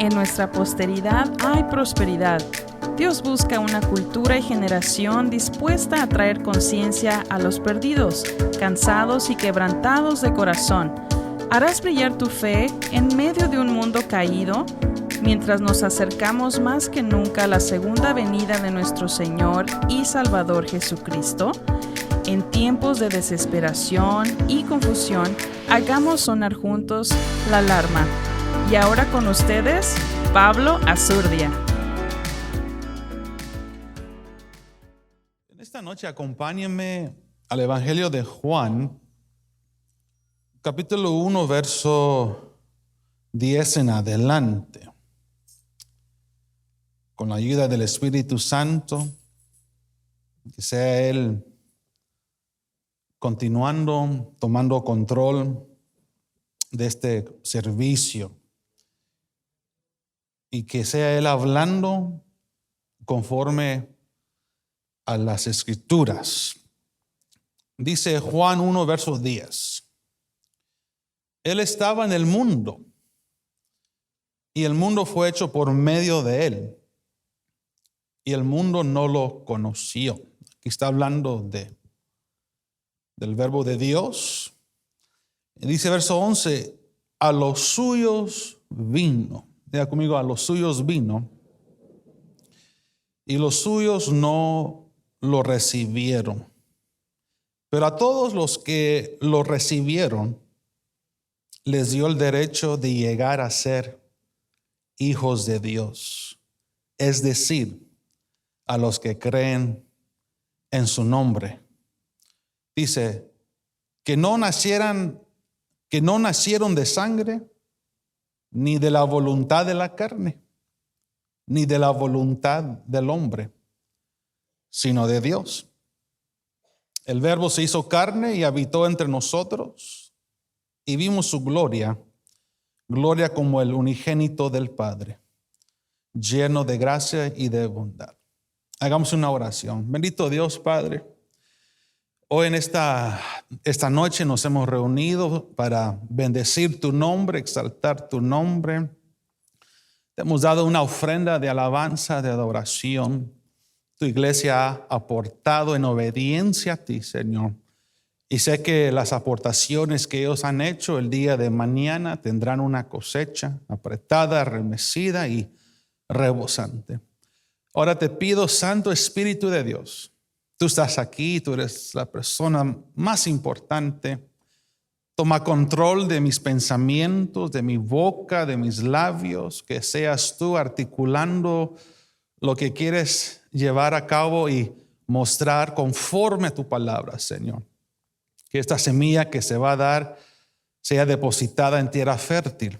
En nuestra posteridad hay prosperidad. Dios busca una cultura y generación dispuesta a traer conciencia a los perdidos, cansados y quebrantados de corazón. ¿Harás brillar tu fe en medio de un mundo caído? Mientras nos acercamos más que nunca a la segunda venida de nuestro Señor y Salvador Jesucristo, en tiempos de desesperación y confusión, hagamos sonar juntos la alarma. Y ahora con ustedes, Pablo Azurdia. En esta noche acompáñenme al Evangelio de Juan, capítulo 1, verso 10 en adelante. Con la ayuda del Espíritu Santo, que sea Él continuando, tomando control de este servicio y que sea Él hablando conforme a las Escrituras. Dice Juan 1, verso 10. Él estaba en el mundo y el mundo fue hecho por medio de Él y el mundo no lo conoció. Aquí está hablando del verbo de Dios. Y dice verso 11, a los suyos vino. Diga conmigo, a los suyos vino. Y los suyos no lo recibieron. Pero a todos los que lo recibieron, les dio el derecho de llegar a ser hijos de Dios. Es decir, a los que creen en su nombre. Dice, que no nacieron de sangre, ni de la voluntad de la carne, ni de la voluntad del hombre, sino de Dios. El Verbo se hizo carne y habitó entre nosotros, y vimos su gloria, gloria como el unigénito del Padre, lleno de gracia y de bondad. Hagamos una oración. Bendito Dios, Padre. Hoy en esta noche nos hemos reunido para bendecir tu nombre, exaltar tu nombre. Te hemos dado una ofrenda de alabanza, de adoración. Tu iglesia ha aportado en obediencia a ti, Señor. Y sé que las aportaciones que ellos han hecho el día de mañana tendrán una cosecha apretada, remecida y rebosante. Ahora te pido, Santo Espíritu de Dios, tú estás aquí, tú eres la persona más importante. Toma control de mis pensamientos, de mi boca, de mis labios, que seas tú articulando lo que quieres llevar a cabo y mostrar conforme a tu palabra, Señor. Que esta semilla que se va a dar sea depositada en tierra fértil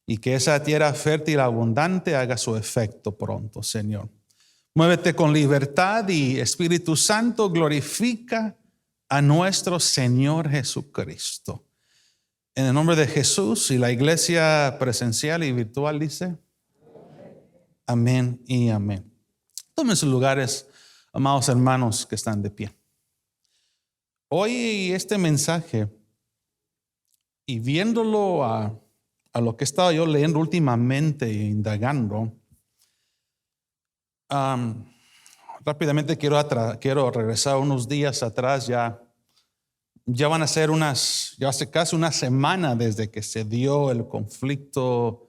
y que esa tierra fértil abundante haga su efecto pronto, Señor. Muévete con libertad y Espíritu Santo glorifica a nuestro Señor Jesucristo. En el nombre de Jesús y la iglesia presencial y virtual dice, amén y amén. Tomen sus lugares, amados hermanos que están de pie. Hoy este mensaje, y viéndolo a lo que he estado yo leyendo últimamente e indagando, rápidamente quiero regresar unos días atrás. Ya van a ser ya hace casi una semana desde que se dio el conflicto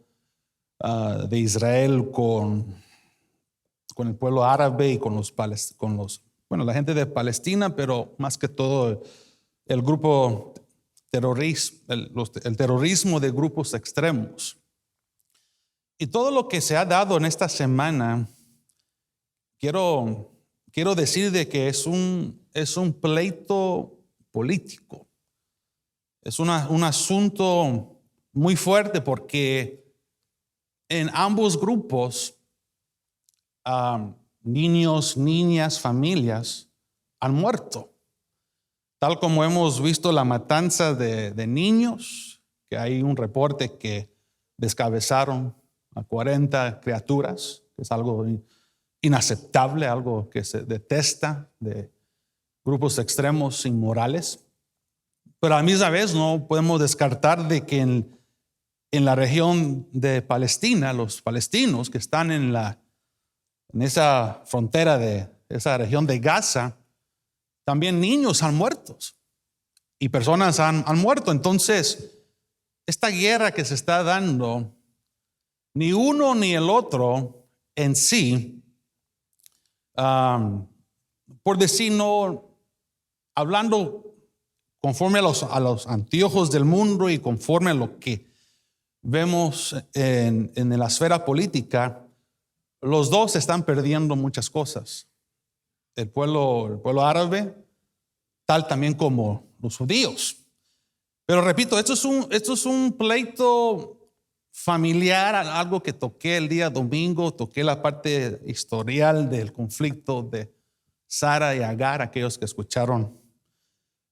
de Israel con el pueblo árabe y con la gente de Palestina, pero más que todo el grupo terrorista, el terrorismo de grupos extremos. Y todo lo que se ha dado en esta semana, quiero decir de que es un pleito político. Es un asunto muy fuerte porque en ambos grupos, niños, niñas, familias han muerto. Tal como hemos visto la matanza de niños, que hay un reporte que descabezaron a 40 criaturas, que es algo inaceptable, algo que se detesta de grupos extremos inmorales. Pero a la misma vez no podemos descartar de que en la región de Palestina, los palestinos que están en esa frontera de esa región de Gaza, también niños han muerto y personas han muerto. Entonces, esta guerra que se está dando, ni uno ni el otro en sí, por decir, no, hablando conforme a los anteojos del mundo y conforme a lo que vemos en la esfera política, los dos están perdiendo muchas cosas. El pueblo árabe, tal también como los judíos. Pero repito, esto es un pleito familiar, algo que toqué el día domingo, toqué la parte historial del conflicto de Sara y Agar, aquellos que escucharon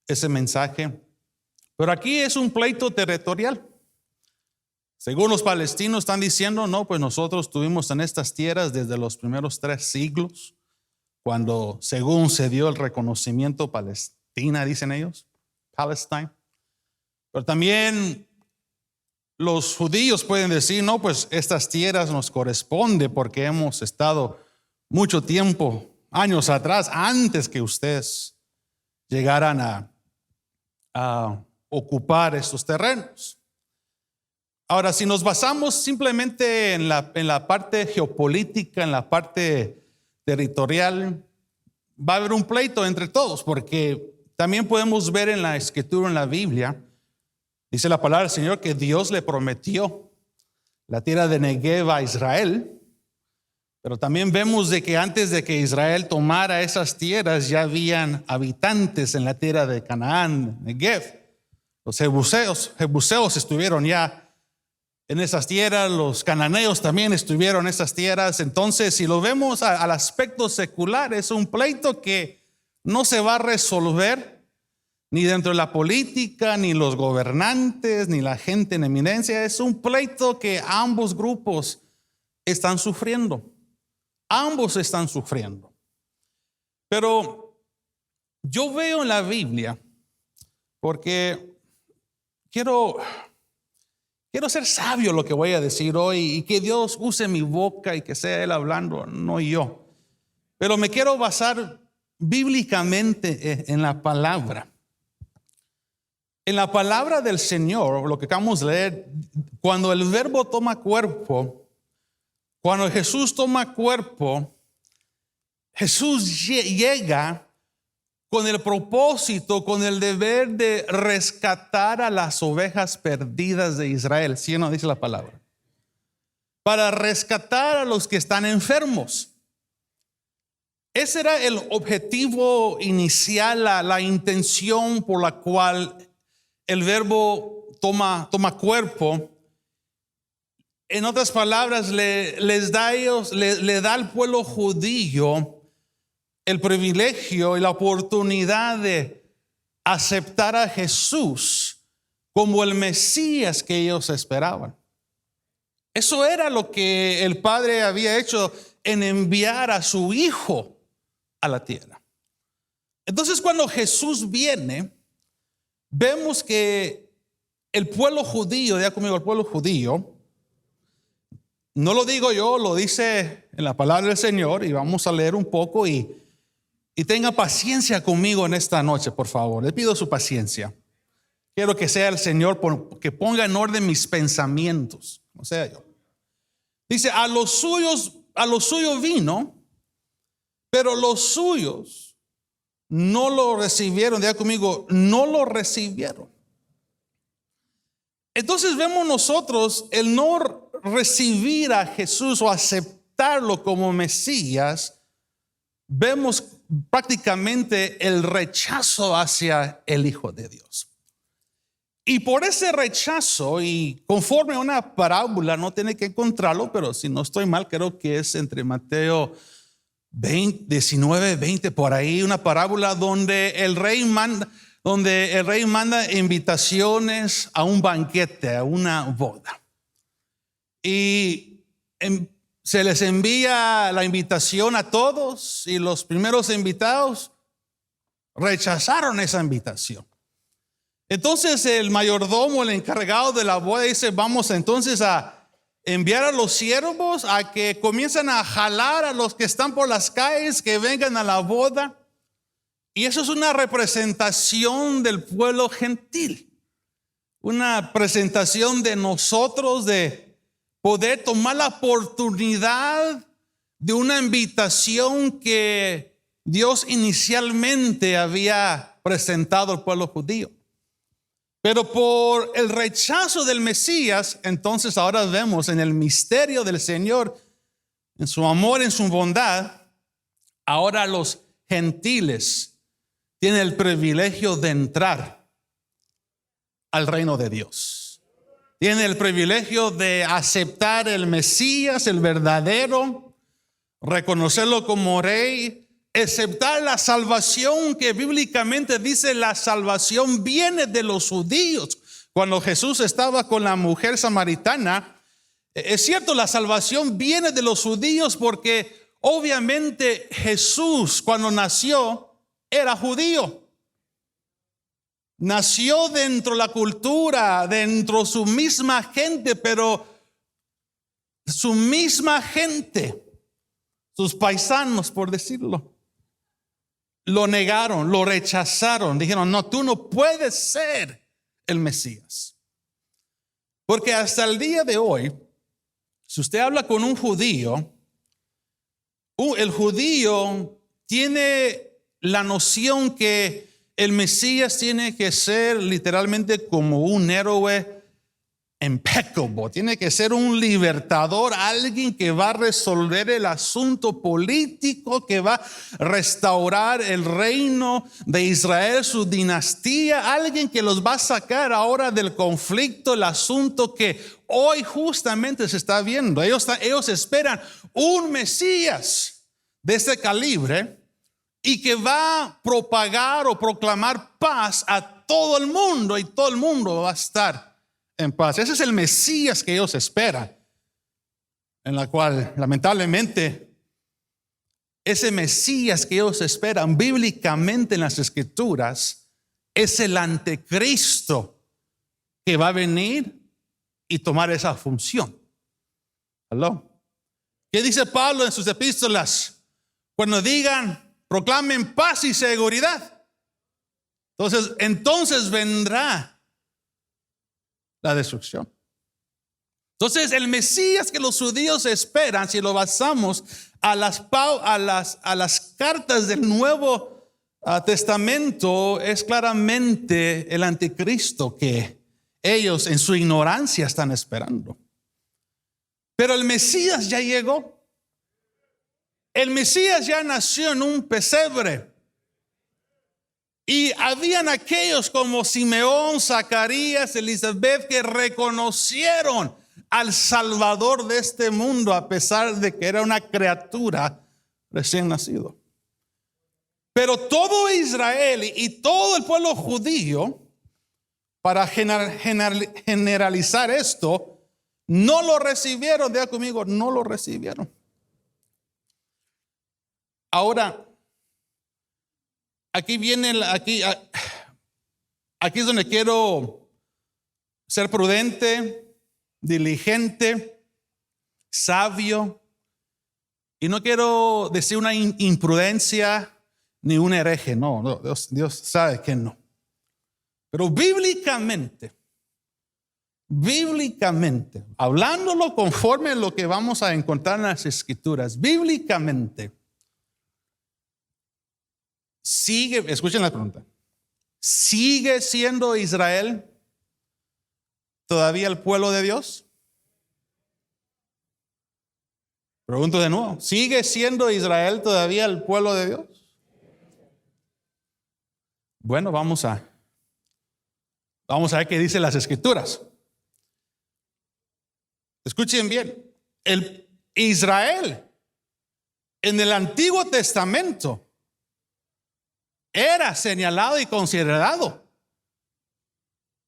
ese mensaje. Pero aquí es un pleito territorial. Según los palestinos están diciendo, no, pues nosotros estuvimos en estas tierras desde los primeros 3 siglos, cuando según se dio el reconocimiento Palestina, dicen ellos, Palestine. Pero también los judíos pueden decir, no, pues estas tierras nos corresponde porque hemos estado mucho tiempo, años atrás, antes que ustedes llegaran a ocupar estos terrenos. Ahora, si nos basamos simplemente en la parte geopolítica, en la parte territorial, va a haber un pleito entre todos, porque también podemos ver en la escritura, en la Biblia, dice la palabra del Señor que Dios le prometió la tierra de Negev a Israel, pero también vemos de que antes de que Israel tomara esas tierras ya habían habitantes en la tierra de Canaán, Negev. Los jebuseos estuvieron ya en esas tierras, los cananeos también estuvieron en esas tierras. Entonces, si lo vemos al aspecto secular, es un pleito que no se va a resolver ni dentro de la política, ni los gobernantes, ni la gente en eminencia. Es un pleito que ambos grupos están sufriendo. Ambos están sufriendo. Pero yo veo en la Biblia, porque quiero ser sabio lo que voy a decir hoy y que Dios use mi boca y que sea Él hablando, no yo. Pero me quiero basar bíblicamente en la palabra. En la palabra del Señor, lo que acabamos de leer, cuando el verbo toma cuerpo, cuando Jesús toma cuerpo, Jesús llega con el propósito, con el deber de rescatar a las ovejas perdidas de Israel. ¿Sí o no dice la palabra? Para rescatar a los que están enfermos. Ese era el objetivo inicial, la intención por la cual el verbo toma cuerpo. En otras palabras, le da al pueblo judío el privilegio y la oportunidad de aceptar a Jesús como el Mesías que ellos esperaban. Eso era lo que el Padre había hecho en enviar a su Hijo a la tierra. Entonces, cuando Jesús viene, vemos que el pueblo judío, diga conmigo, el pueblo judío, no lo digo yo, lo dice en la palabra del Señor, y vamos a leer un poco y tenga paciencia conmigo en esta noche, por favor. Le pido su paciencia. Quiero que sea el Señor que ponga en orden mis pensamientos, no sea yo. Dice, a los suyos vino, pero los suyos no lo recibieron. Diga conmigo, no lo recibieron. Entonces vemos nosotros el no recibir a Jesús o aceptarlo como Mesías. Vemos prácticamente el rechazo hacia el Hijo de Dios. Y por ese rechazo, y conforme a una parábola, no tiene que encontrarlo, pero si no estoy mal, creo que es entre Mateo 19, 20, por ahí, una parábola donde el rey manda invitaciones a un banquete, a una boda. Y se les envía la invitación a todos, y los primeros invitados rechazaron esa invitación. Entonces el mayordomo, el encargado de la boda, dice, vamos entonces a enviar a los siervos a que comiencen a jalar a los que están por las calles, que vengan a la boda. Y eso es una representación del pueblo gentil. Una presentación de nosotros de poder tomar la oportunidad de una invitación que Dios inicialmente había presentado al pueblo judío. Pero por el rechazo del Mesías, entonces ahora vemos en el misterio del Señor, en su amor, en su bondad, ahora los gentiles tienen el privilegio de entrar al reino de Dios. Tienen el privilegio de aceptar el Mesías, el verdadero, reconocerlo como rey, aceptar la salvación que bíblicamente dice la salvación viene de los judíos. Cuando Jesús estaba con la mujer samaritana, es cierto, la salvación viene de los judíos porque obviamente Jesús cuando nació era judío. Nació dentro de la cultura, dentro de su misma gente, pero su misma gente, sus paisanos por decirlo, lo negaron, lo rechazaron. Dijeron, no, tú no puedes ser el Mesías. Porque hasta el día de hoy, si usted habla con un judío, el judío tiene la noción que el Mesías tiene que ser literalmente como un héroe impeccable. Tiene que ser un libertador, alguien que va a resolver el asunto político, que va a restaurar el reino de Israel, su dinastía, alguien que los va a sacar ahora del conflicto, el asunto que hoy justamente se está viendo. Ellos esperan un Mesías de ese calibre y que va a propagar o proclamar paz a todo el mundo, y todo el mundo va a estar en paz. Ese es el Mesías que ellos esperan, en la cual lamentablemente ese Mesías que ellos esperan bíblicamente en las Escrituras es el anticristo que va a venir y tomar esa función. ¿Aló? ¿Qué dice Pablo en sus epístolas? Cuando digan, proclamen paz y seguridad, entonces vendrá la destrucción. Entonces el Mesías que los judíos esperan, si lo basamos a las cartas del Nuevo Testamento, es claramente el anticristo que ellos en su ignorancia están esperando. Pero el Mesías ya llegó. El Mesías ya nació en un pesebre. Y habían aquellos como Simeón, Zacarías, Elizabeth, que reconocieron al Salvador de este mundo a pesar de que era una criatura recién nacido. Pero todo Israel y todo el pueblo judío, para generalizar esto, no lo recibieron. Diga conmigo, no lo recibieron. Ahora, aquí es donde quiero ser prudente, diligente, sabio, y no quiero decir una imprudencia ni un hereje. No, Dios sabe que no. Pero bíblicamente, hablándolo conforme a lo que vamos a encontrar en las Escrituras, bíblicamente, escuchen la pregunta, ¿sigue siendo Israel todavía el pueblo de Dios? Pregunto de nuevo, ¿sigue siendo Israel todavía el pueblo de Dios? Bueno, vamos a ver qué dicen las Escrituras. Escuchen bien, el Israel en el Antiguo Testamento era señalado y considerado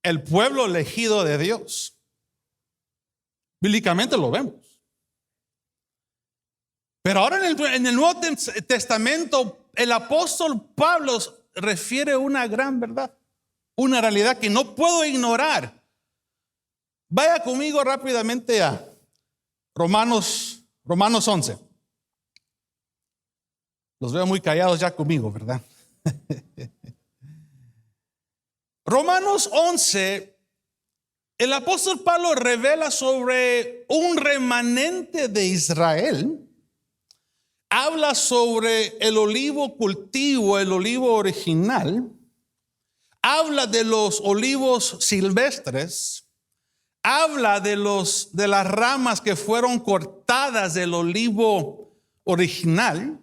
el pueblo elegido de Dios. Bíblicamente lo vemos. Pero ahora en el Nuevo Testamento el apóstol Pablo refiere una gran verdad. una realidad que no puedo ignorar. Vaya conmigo rápidamente a Romanos 11. Los veo muy callados ya conmigo, ¿verdad? Romanos 11, el apóstol Pablo revela sobre un remanente de Israel. Habla sobre el olivo cultivo, el olivo original. Habla de los olivos silvestres. Habla de las ramas que fueron cortadas del olivo original.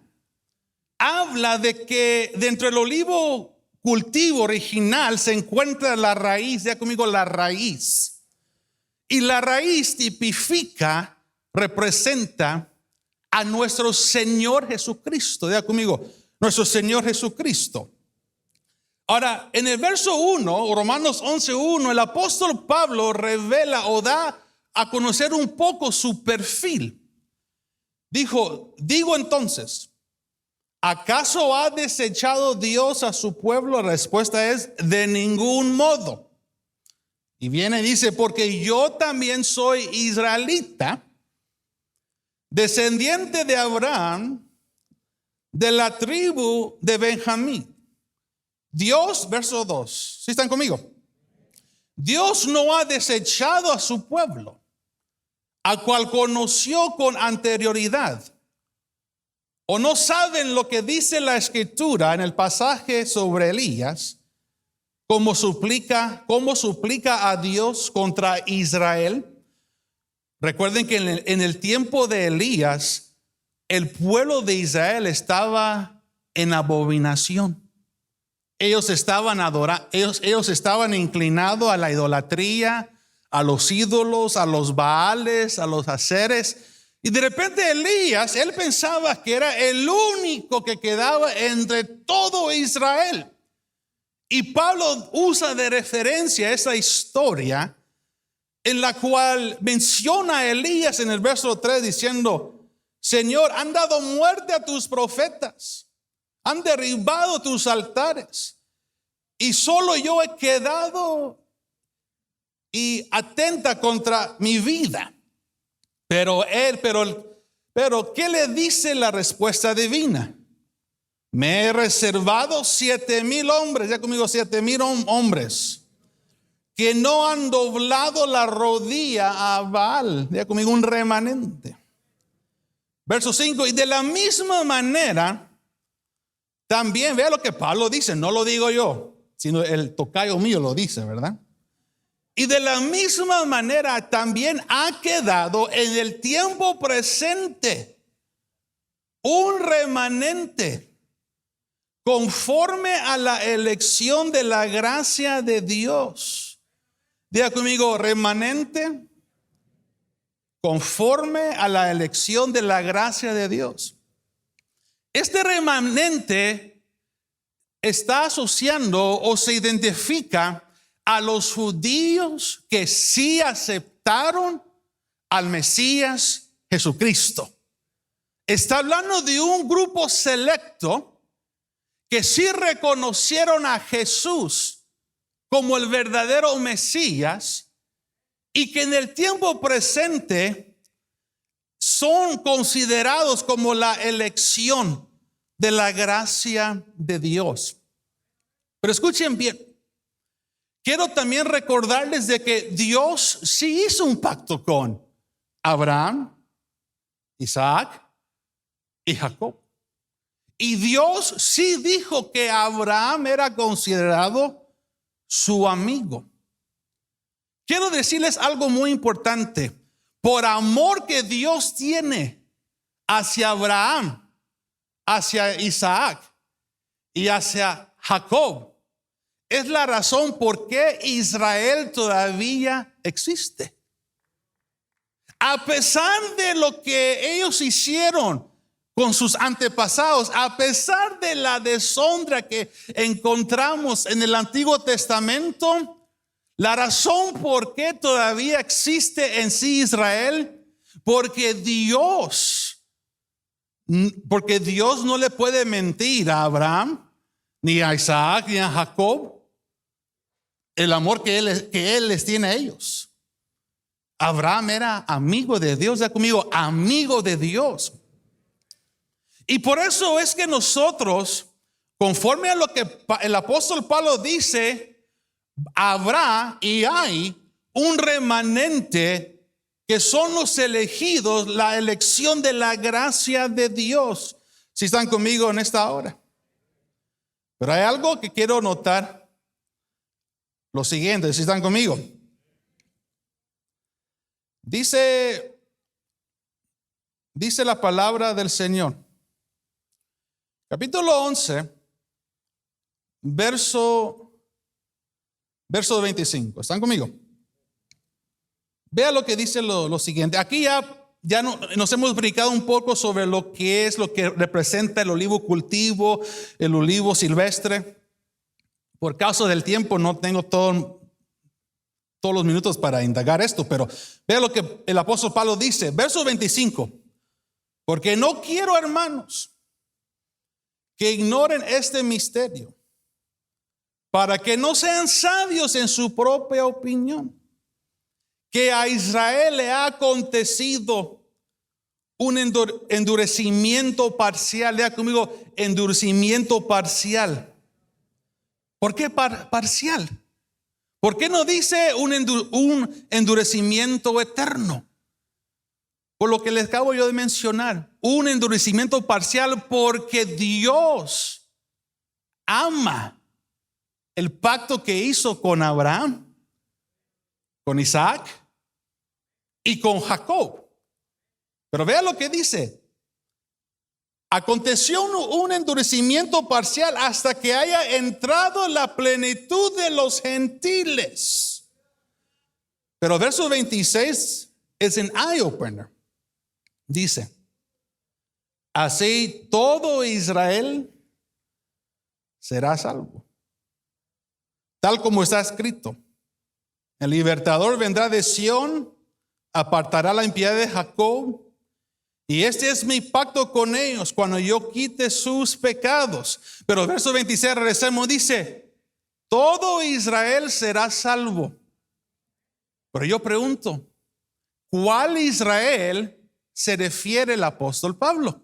Habla de que dentro del olivo cultivo original se encuentra la raíz. Ya conmigo, la raíz. Y la raíz tipifica, representa a nuestro Señor Jesucristo. Ya conmigo, nuestro Señor Jesucristo. Ahora, en el verso 1, Romanos 11:1, el apóstol Pablo revela o da a conocer un poco su perfil. Digo entonces, ¿acaso ha desechado Dios a su pueblo? La respuesta es de ningún modo. Y viene y dice, porque yo también soy israelita, descendiente de Abraham, de la tribu de Benjamín. Dios, verso 2, ¿sí están conmigo? Dios no ha desechado a su pueblo, al cual conoció con anterioridad. ¿O no saben lo que dice la Escritura en el pasaje sobre Elías? ¿Cómo suplica a Dios contra Israel? Recuerden que en el tiempo de Elías, el pueblo de Israel estaba en abominación. Ellos estaban inclinados a la idolatría, a los ídolos, a los baales, a los aseres. Y de repente Elías, él pensaba que era el único que quedaba entre todo Israel. Y Pablo usa de referencia esa historia en la cual menciona a Elías en el verso 3 diciendo, Señor, han dado muerte a tus profetas, han derribado tus altares, y solo yo he quedado y atenta contra mi vida. Pero ¿qué le dice la respuesta divina? Me he reservado 7,000 hombres, ya conmigo 7,000 hombres, que no han doblado la rodilla a Baal, ya conmigo un remanente. Verso 5, y de la misma manera, también vea lo que Pablo dice, no lo digo yo, sino el tocayo mío lo dice, ¿verdad? Y de la misma manera también ha quedado en el tiempo presente un remanente conforme a la elección de la gracia de Dios. Diga conmigo, remanente conforme a la elección de la gracia de Dios. Este remanente está asociando o se identifica a los judíos que sí aceptaron al Mesías Jesucristo. Está hablando de un grupo selecto que sí reconocieron a Jesús como el verdadero Mesías y que en el tiempo presente son considerados como la elección de la gracia de Dios. Pero escuchen bien, quiero también recordarles de que Dios sí hizo un pacto con Abraham, Isaac y Jacob. Y Dios sí dijo que Abraham era considerado su amigo. Quiero decirles algo muy importante. Por amor que Dios tiene hacia Abraham, hacia Isaac y hacia Jacob, es la razón por qué Israel todavía existe. A pesar de lo que ellos hicieron con sus antepasados, a pesar de la deshonra que encontramos en el Antiguo Testamento, la razón por qué todavía existe en sí Israel, porque Dios no le puede mentir a Abraham, ni a Isaac, ni a Jacob. el amor que él les tiene a ellos. Abraham era amigo de Dios, ya conmigo, amigo de Dios. Y por eso es que nosotros, conforme a lo que el apóstol Pablo dice, habrá y hay un remanente que son los elegidos, la elección de la gracia de Dios. Si están conmigo en esta hora. Pero hay algo que quiero notar. Lo siguiente, si están conmigo. Dice la palabra del Señor. Capítulo 11, verso 25. ¿Están conmigo? Vea lo que dice lo siguiente. Aquí ya nos hemos brincado un poco sobre lo que representa el olivo cultivo, el olivo silvestre. Por causa del tiempo no tengo todos los minutos para indagar esto, pero vea lo que el apóstol Pablo dice, verso 25. Porque no quiero, hermanos, que ignoren este misterio, para que no sean sabios en su propia opinión, que a Israel le ha acontecido un endurecimiento parcial. Lea conmigo, endurecimiento parcial. ¿Por qué parcial? ¿Por qué no dice un endurecimiento eterno? Por lo que les acabo yo de mencionar, un endurecimiento parcial, porque Dios ama el pacto que hizo con Abraham, con Isaac y con Jacob. Pero vea lo que dice. Aconteció un endurecimiento parcial hasta que haya entrado la plenitud de los gentiles. Pero verso 26 es un eye opener. Dice, así todo Israel será salvo. Tal como está escrito, el libertador vendrá de Sión, apartará la impiedad de Jacob, y este es mi pacto con ellos cuando yo quite sus pecados. Pero verso 26, regresemos, dice, todo Israel será salvo. Pero yo pregunto, ¿cuál Israel se refiere el apóstol Pablo?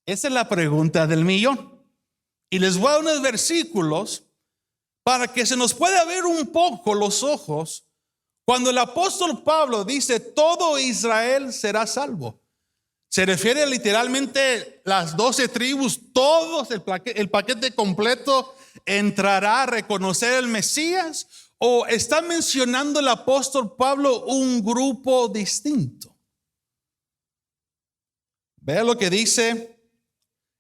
Esa es la pregunta del millón. Y les voy a dar unos versículos para que se nos pueda ver un poco los ojos. Cuando el apóstol Pablo dice todo Israel será salvo, se refiere literalmente las 12 tribus, todos, el paquete completo entrará a reconocer el Mesías, o está mencionando el apóstol Pablo un grupo distinto. Vea lo que dice.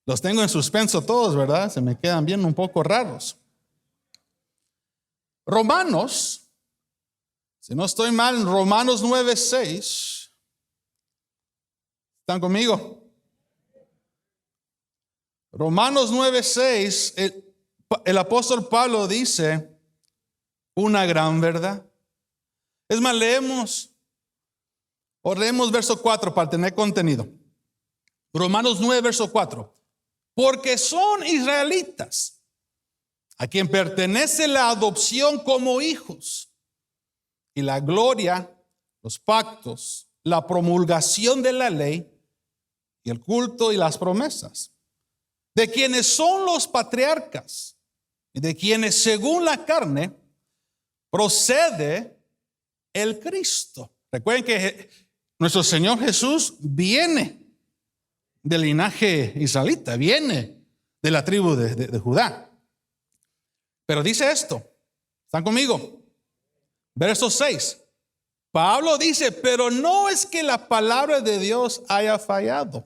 Los tengo en suspenso todos, ¿verdad? Se me quedan bien un poco raros. Romanos, si no estoy mal, Romanos 9:6. ¿Están conmigo? Romanos 9:6, el apóstol Pablo dice una gran verdad. Es más, leemos verso 4 para tener contenido. Romanos 9, verso 4. Porque son israelitas a quien pertenece la adopción como hijos y la gloria, los pactos, la promulgación de la ley y el culto y las promesas, de quienes son los patriarcas y de quienes según la carne procede el Cristo. Recuerden que nuestro Señor Jesús viene del linaje israelita, viene de la tribu de Judá. Pero dice esto, ¿están conmigo? Verso 6. Pablo dice, pero no es que la palabra de Dios haya fallado.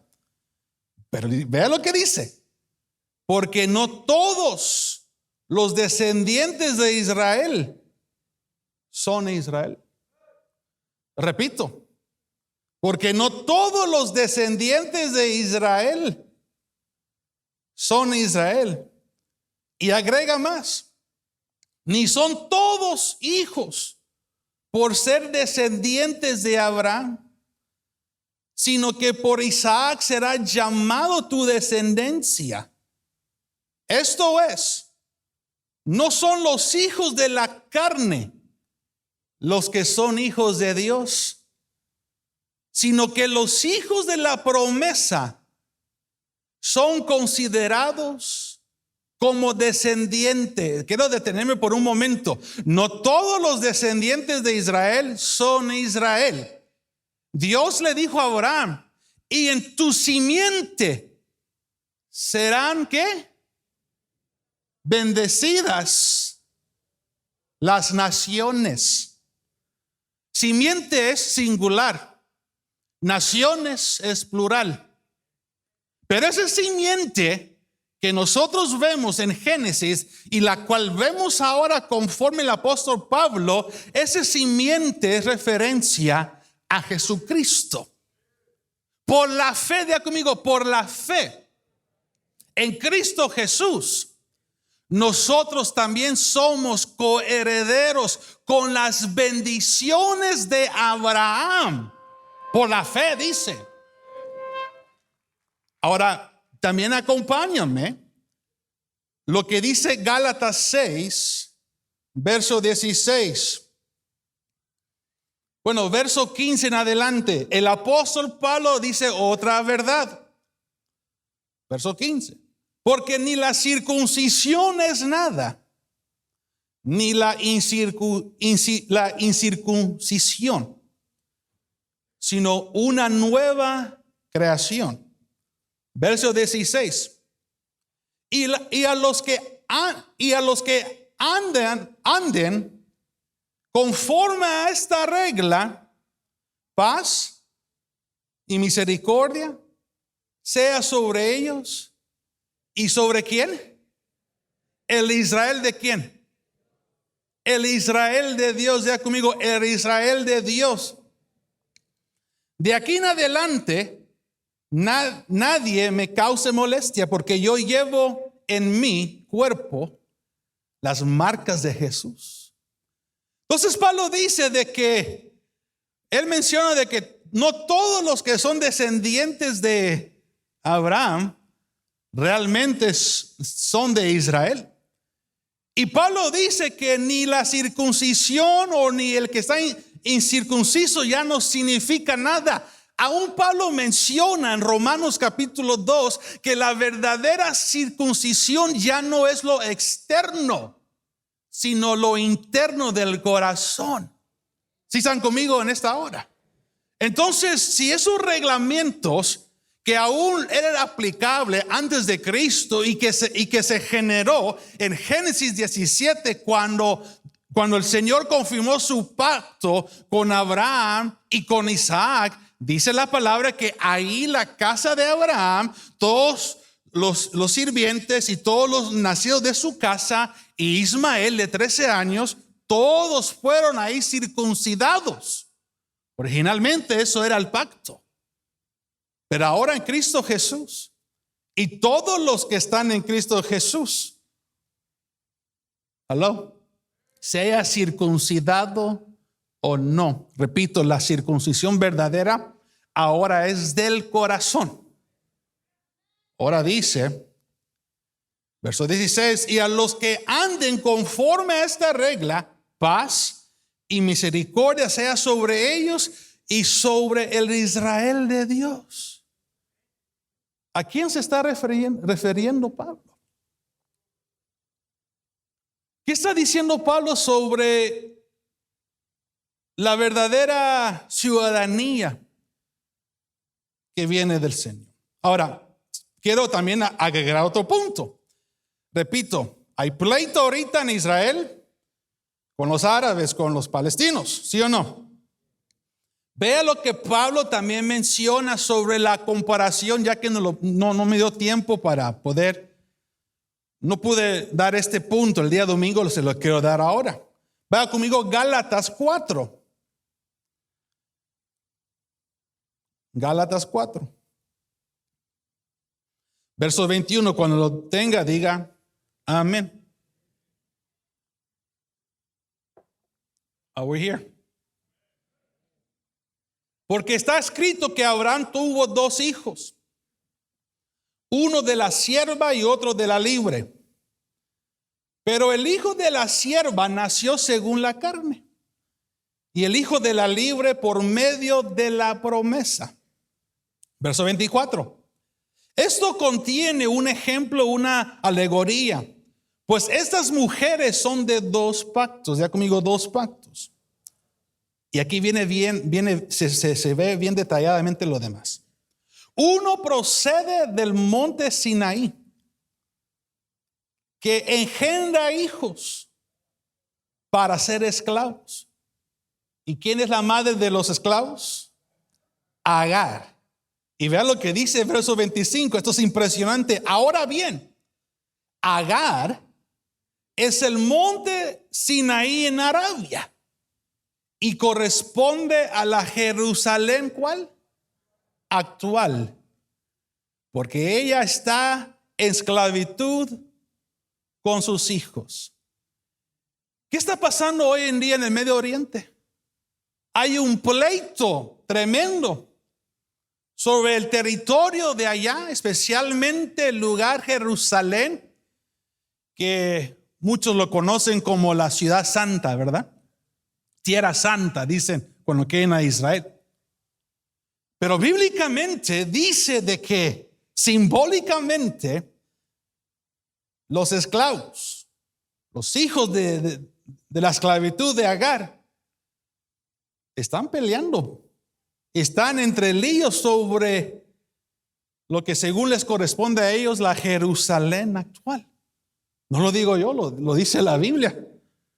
Pero vea lo que dice. Porque no todos los descendientes de Israel son Israel. Repito. Porque no todos los descendientes de Israel son Israel. Y agrega más, ni son todos hijos por ser descendientes de Abraham, sino que por Isaac será llamado tu descendencia. Esto es, no son los hijos de la carne los que son hijos de Dios, sino que los hijos de la promesa son considerados como descendientes. Quiero detenerme por un momento. No todos los descendientes de Israel son Israel. Dios le dijo a Abraham, y en tu simiente serán, ¿qué? Bendecidas las naciones. Simiente es singular, naciones es plural. Pero esa simiente que nosotros vemos en Génesis y la cual vemos ahora conforme el apóstol Pablo, esa simiente es referencia a Jesucristo. Por la fe, diga conmigo, por la fe en Cristo Jesús, nosotros también somos coherederos con las bendiciones de Abraham. Por la fe, dice. Ahora, también acompáñame lo que dice Gálatas 6, verso 16. Bueno, verso 15 en adelante. El apóstol Pablo dice otra verdad. Verso 15. Porque ni la circuncisión es nada, ni la incircuncisión, sino una nueva creación. Verso 16. Y a los que anden conforme a esta regla, paz y misericordia sea sobre ellos. ¿Y sobre quién? ¿El Israel de quién? El Israel de Dios. Ya conmigo, el Israel de Dios. De aquí en adelante, nadie me cause molestia, porque yo llevo en mi cuerpo las marcas de Jesús. Entonces Pablo dice de que, él menciona de que no todos los que son descendientes de Abraham realmente son de Israel. Y Pablo dice que ni la circuncisión o ni el que está incircunciso ya no significa nada. Aún Pablo menciona en Romanos capítulo 2 que la verdadera circuncisión ya no es lo externo, sino lo interno del corazón. ¿Sí están conmigo en esta hora? Entonces, si esos reglamentos que aún era aplicable antes de Cristo y que se generó en Génesis 17 cuando el Señor confirmó su pacto con Abraham y con Isaac, dice la palabra que ahí la casa de Abraham, todos los sirvientes y todos los nacidos de su casa, y Ismael de 13 años, todos fueron ahí circuncidados. Originalmente eso era el pacto. Pero ahora en Cristo Jesús, y todos los que están en Cristo Jesús, sea circuncidado o no. Repito, la circuncisión verdadera ahora es del corazón. Ahora dice, verso 16, y a los que anden conforme a esta regla, paz y misericordia sea sobre ellos y sobre el Israel de Dios. ¿A quién se está refiriendo Pablo? ¿Qué está diciendo Pablo sobre la verdadera ciudadanía que viene del Señor? Ahora, quiero también agregar otro punto. Repito, hay pleito ahorita en Israel con los árabes, con los palestinos, ¿sí o no? Vea lo que Pablo también menciona sobre la comparación, ya que no me dio tiempo para poder, no pude dar este punto el día domingo, se lo quiero dar ahora. Vea conmigo Gálatas 4. Gálatas 4. Verso 21, cuando lo tenga, diga amén. Are we here? Porque está escrito que Abraham tuvo 2 hijos, uno de la sierva y otro de la libre. Pero el hijo de la sierva nació según la carne, y el hijo de la libre por medio de la promesa. Verso 24. Esto contiene un ejemplo, una alegoría. Pues estas mujeres son de dos pactos. Ya conmigo, dos pactos. Y aquí se ve bien detalladamente lo demás. Uno procede del monte Sinaí, que engendra hijos para ser esclavos. ¿Y quién es la madre de los esclavos? Agar. Y vean lo que dice el verso 25. Esto es impresionante. Ahora bien, Agar es el monte Sinaí en Arabia y corresponde a la Jerusalén, ¿cuál? Actual. Porque ella está en esclavitud con sus hijos. ¿Qué está pasando hoy en día en el Medio Oriente? Hay un pleito tremendo sobre el territorio de allá, especialmente el lugar Jerusalén, que muchos lo conocen como la ciudad santa, ¿verdad? Tierra santa, dicen cuando quieren a Israel. Pero bíblicamente dice de que simbólicamente los esclavos, los hijos de la esclavitud de Agar, están peleando. Están entre líos sobre lo que según les corresponde a ellos la Jerusalén actual. No lo digo yo, lo dice la Biblia.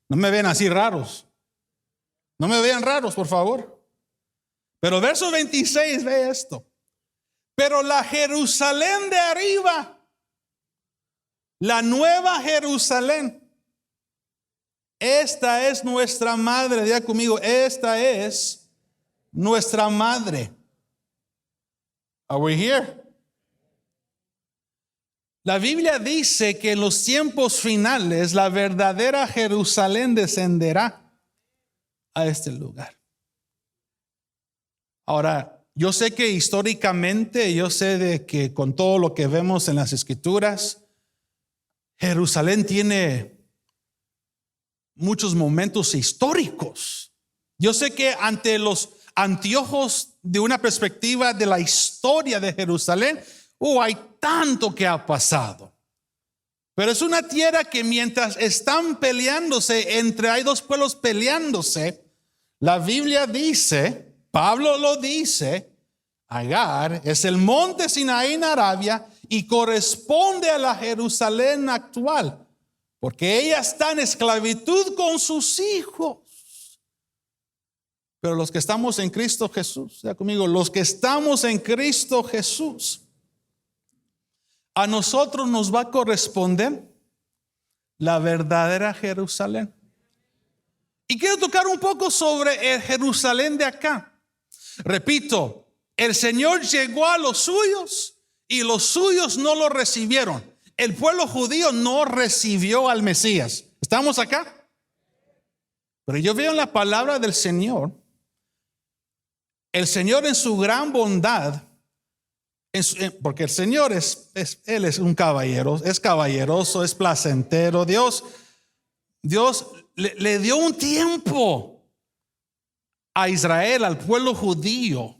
No me ven así raros. No me vean raros, por favor. Pero verso 26, ve esto. Pero la Jerusalén de arriba, la nueva Jerusalén, esta es nuestra madre. Diga conmigo, esta es nuestra madre. Are we here? La Biblia dice que en los tiempos finales la verdadera Jerusalén descenderá a este lugar. Ahora, yo sé que históricamente, yo sé de que con todo lo que vemos en las Escrituras, Jerusalén tiene muchos momentos históricos. Yo sé que ante los anteojos de una perspectiva de la historia de Jerusalén, hay tanto que ha pasado. Pero es una tierra que mientras están peleándose, hay dos pueblos peleándose, la Biblia dice, Pablo lo dice, Agar es el monte Sinaí en Arabia y corresponde a la Jerusalén actual, porque ella está en esclavitud con sus hijos. Pero los que estamos en Cristo Jesús, ya conmigo, los que estamos en Cristo Jesús, a nosotros nos va a corresponder la verdadera Jerusalén. Y quiero tocar un poco sobre el Jerusalén de acá. Repito, el Señor llegó a los suyos y los suyos no lo recibieron. El pueblo judío no recibió al Mesías. ¿Estamos acá? Pero yo veo en la palabra del Señor, el Señor en su gran bondad, porque el Señor Él es un caballero, es caballeroso, es placentero. Dios le dio un tiempo a Israel, al pueblo judío,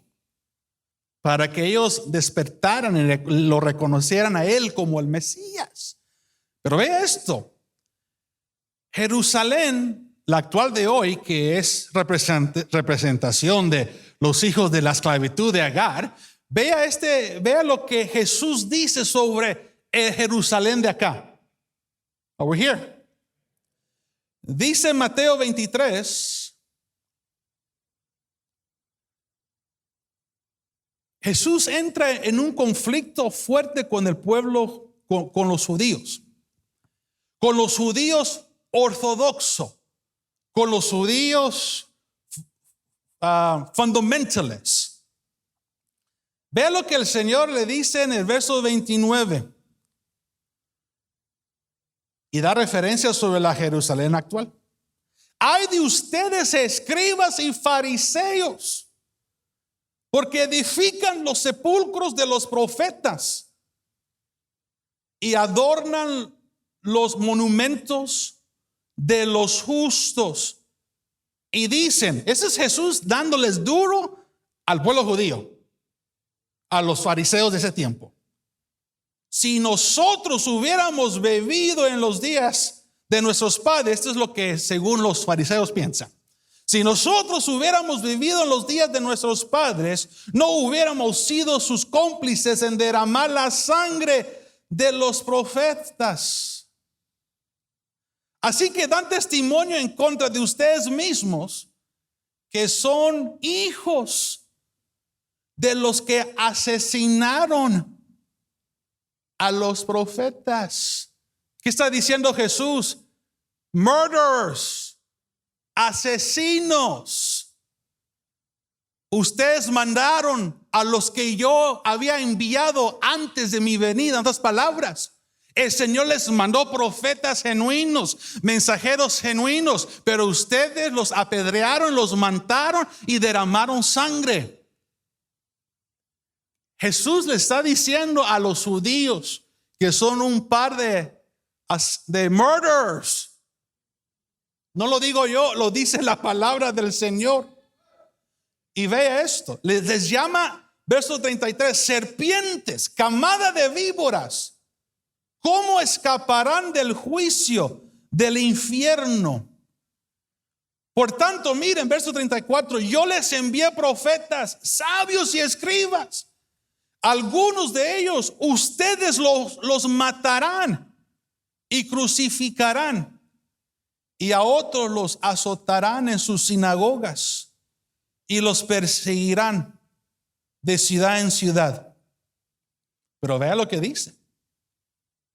para que ellos despertaran y lo reconocieran a Él como el Mesías. Pero vea esto, Jerusalén, la actual de hoy, que es representación de los hijos de la esclavitud de Agar, vea lo que Jesús dice sobre el Jerusalén de acá. Are we here? Dice Mateo 23, Jesús entra en un conflicto fuerte con el pueblo, con los judíos ortodoxos, con los judíos fundamentales. Vea lo que el Señor le dice en el verso 29 y da referencia sobre la Jerusalén actual. Ay de ustedes, escribas y fariseos, porque edifican los sepulcros de los profetas y adornan los monumentos de los justos. Y dicen, ese es Jesús dándoles duro al pueblo judío, a los fariseos de ese tiempo. Si nosotros hubiéramos bebido en los días de nuestros padres, esto es lo que según los fariseos piensan. Si nosotros hubiéramos vivido en los días de nuestros padres, no hubiéramos sido sus cómplices en derramar la sangre de los profetas. Así que dan testimonio en contra de ustedes mismos, que son hijos de los que asesinaron a los profetas. ¿Qué está diciendo Jesús? Murderers. Asesinos. Ustedes mandaron a los que yo había enviado antes de mi venida. En otras palabras, el Señor les mandó profetas genuinos, mensajeros genuinos, pero ustedes los apedrearon, los mataron y derramaron sangre. Jesús le está diciendo a los judíos que son un par de murderers. No lo digo yo, lo dice la palabra del Señor. Y vea esto, les llama, verso 33, serpientes, camada de víboras. ¿Cómo escaparán del juicio del infierno? Por tanto, miren, verso 34, yo les envié profetas, sabios y escribas. Algunos de ellos ustedes los matarán y crucificarán. Y a otros los azotarán en sus sinagogas y los perseguirán de ciudad en ciudad. Pero vea lo que dice.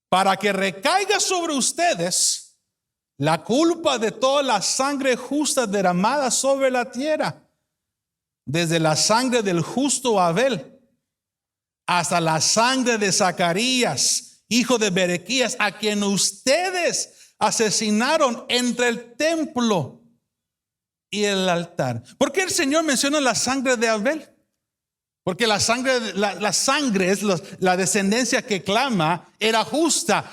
Para que recaiga sobre ustedes la culpa de toda la sangre justa derramada sobre la tierra, desde la sangre del justo Abel hasta la sangre de Zacarías, hijo de Berequías, a quien ustedes asesinaron entre el templo y el altar. ¿Por qué el Señor menciona la sangre de Abel? Porque la sangre es la descendencia que clama, era justa.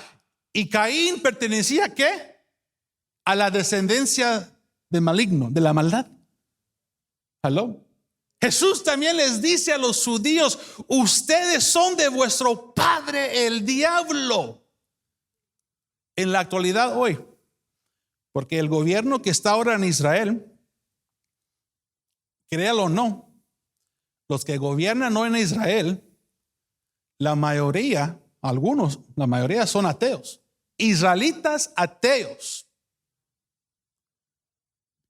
Y Caín pertenecía ¿a qué? A la descendencia de maligno, de la maldad. ¿Aló? Jesús también les dice a los judíos, ustedes son de vuestro padre el diablo. En la actualidad hoy, porque el gobierno que está ahora en Israel, créalo o no, los que gobiernan hoy en Israel, la mayoría son ateos, israelitas ateos.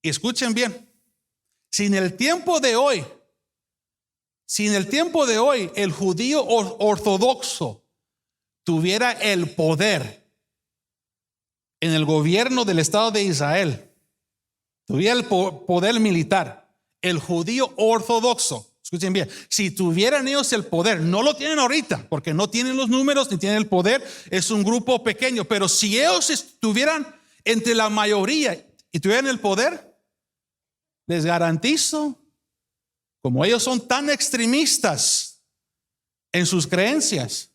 Y escuchen bien, si en el tiempo de hoy el judío ortodoxo tuviera el poder en el gobierno del Estado de Israel, tuviera el poder militar, el judío ortodoxo, escuchen bien, si tuvieran ellos el poder, no lo tienen ahorita, porque no tienen los números ni tienen el poder, es un grupo pequeño, pero si ellos estuvieran entre la mayoría y tuvieran el poder, les garantizo, como ellos son tan extremistas en sus creencias,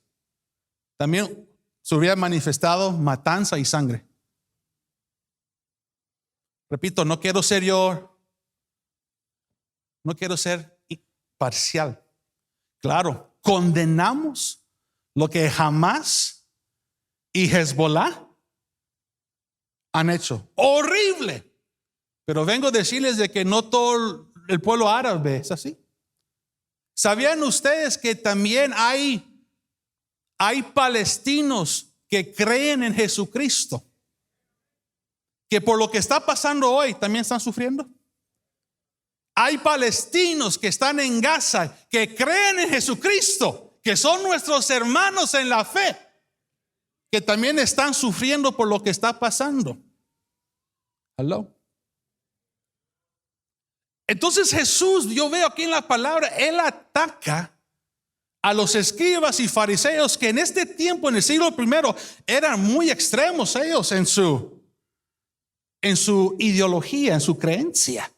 también se hubiera manifestado matanza y sangre. Repito, no quiero ser parcial. Claro, condenamos lo que Hamás y Hezbollah han hecho. Horrible. Pero vengo a decirles de que no todo el pueblo árabe es así. ¿Sabían ustedes que también hay palestinos que creen en Jesucristo? Que por lo que está pasando hoy también están sufriendo. Hay palestinos que están en Gaza que creen en Jesucristo, que son nuestros hermanos en la fe, que también están sufriendo por lo que está pasando. Hello. Entonces Jesús, yo veo aquí en la palabra, Él ataca a los escribas y fariseos que en este tiempo, en el siglo I, eran muy extremos ellos en su ideología, en su creencia.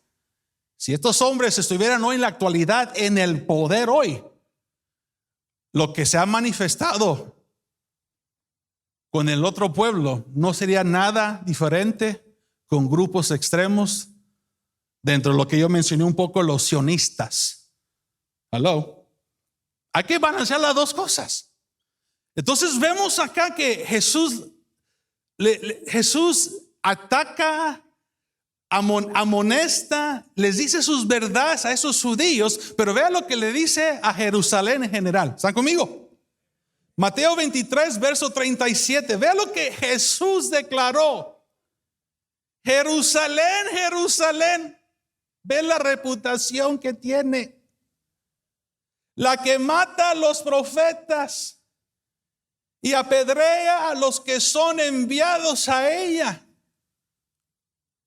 Si estos hombres estuvieran hoy en la actualidad en el poder hoy, lo que se ha manifestado con el otro pueblo, no sería nada diferente con grupos extremos dentro de lo que yo mencioné un poco, los sionistas. Hello. Hay que balancear las dos cosas. Entonces vemos acá que Jesús ataca, amonesta, les dice sus verdades a esos judíos, pero vea lo que le dice a Jerusalén en general. ¿Están conmigo? Mateo 23, verso 37. Vea lo que Jesús declaró. Jerusalén, Jerusalén, ve la reputación que tiene. La que mata a los profetas y apedrea a los que son enviados a ella.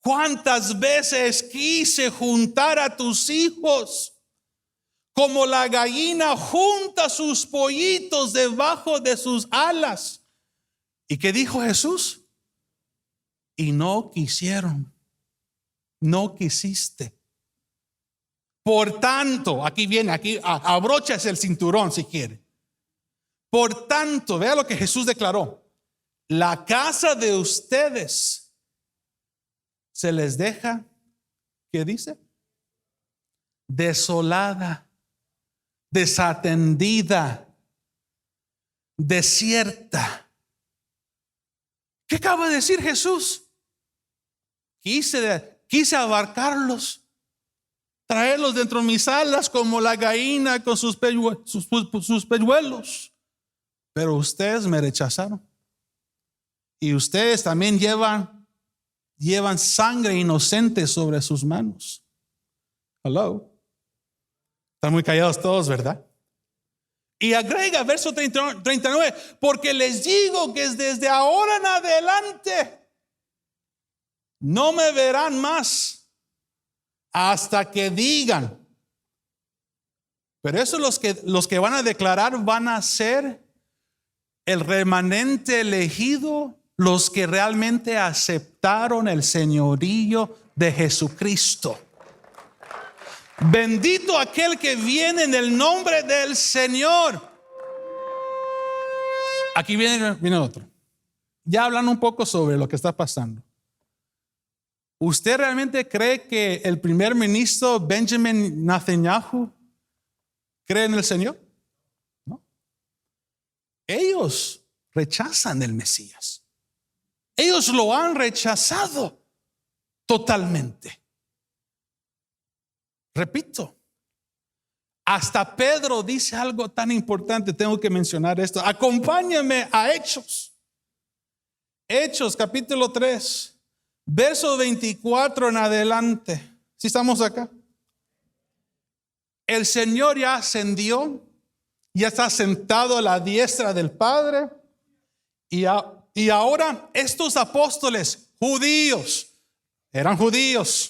¿Cuántas veces quise juntar a tus hijos como la gallina junta sus pollitos debajo de sus alas? ¿Y qué dijo Jesús? Y no quisieron, no quisiste. Por tanto, aquí abrochas el cinturón si quiere. Por tanto, vea lo que Jesús declaró. La casa de ustedes se les deja, ¿qué dice? Desolada, desatendida, desierta. ¿Qué acaba de decir Jesús? Quise abarcarlos, traerlos dentro de mis alas como la gallina con sus pelluelos. Pero ustedes me rechazaron. Y ustedes también llevan sangre inocente sobre sus manos. Hello. Están muy callados todos, ¿verdad? Y agrega verso 39, porque les digo que desde ahora en adelante no me verán más hasta que digan. Pero eso los que van a declarar van a ser el remanente elegido, los que realmente aceptaron el señorío de Jesucristo. Bendito aquel que viene en el nombre del Señor. Aquí viene otro. Ya hablan un poco sobre lo que está pasando. ¿Usted realmente cree que el primer ministro Benjamin Netanyahu cree en el Señor? No. Ellos rechazan el Mesías. Ellos lo han rechazado totalmente. Repito, hasta Pedro dice algo tan importante, tengo que mencionar esto. Acompáñame a Hechos. Hechos capítulo 3, verso 24 en adelante. ¿Sí estamos acá? El Señor ya ascendió, ya está sentado a la diestra del Padre. Y ahora estos apóstoles judíos, eran judíos.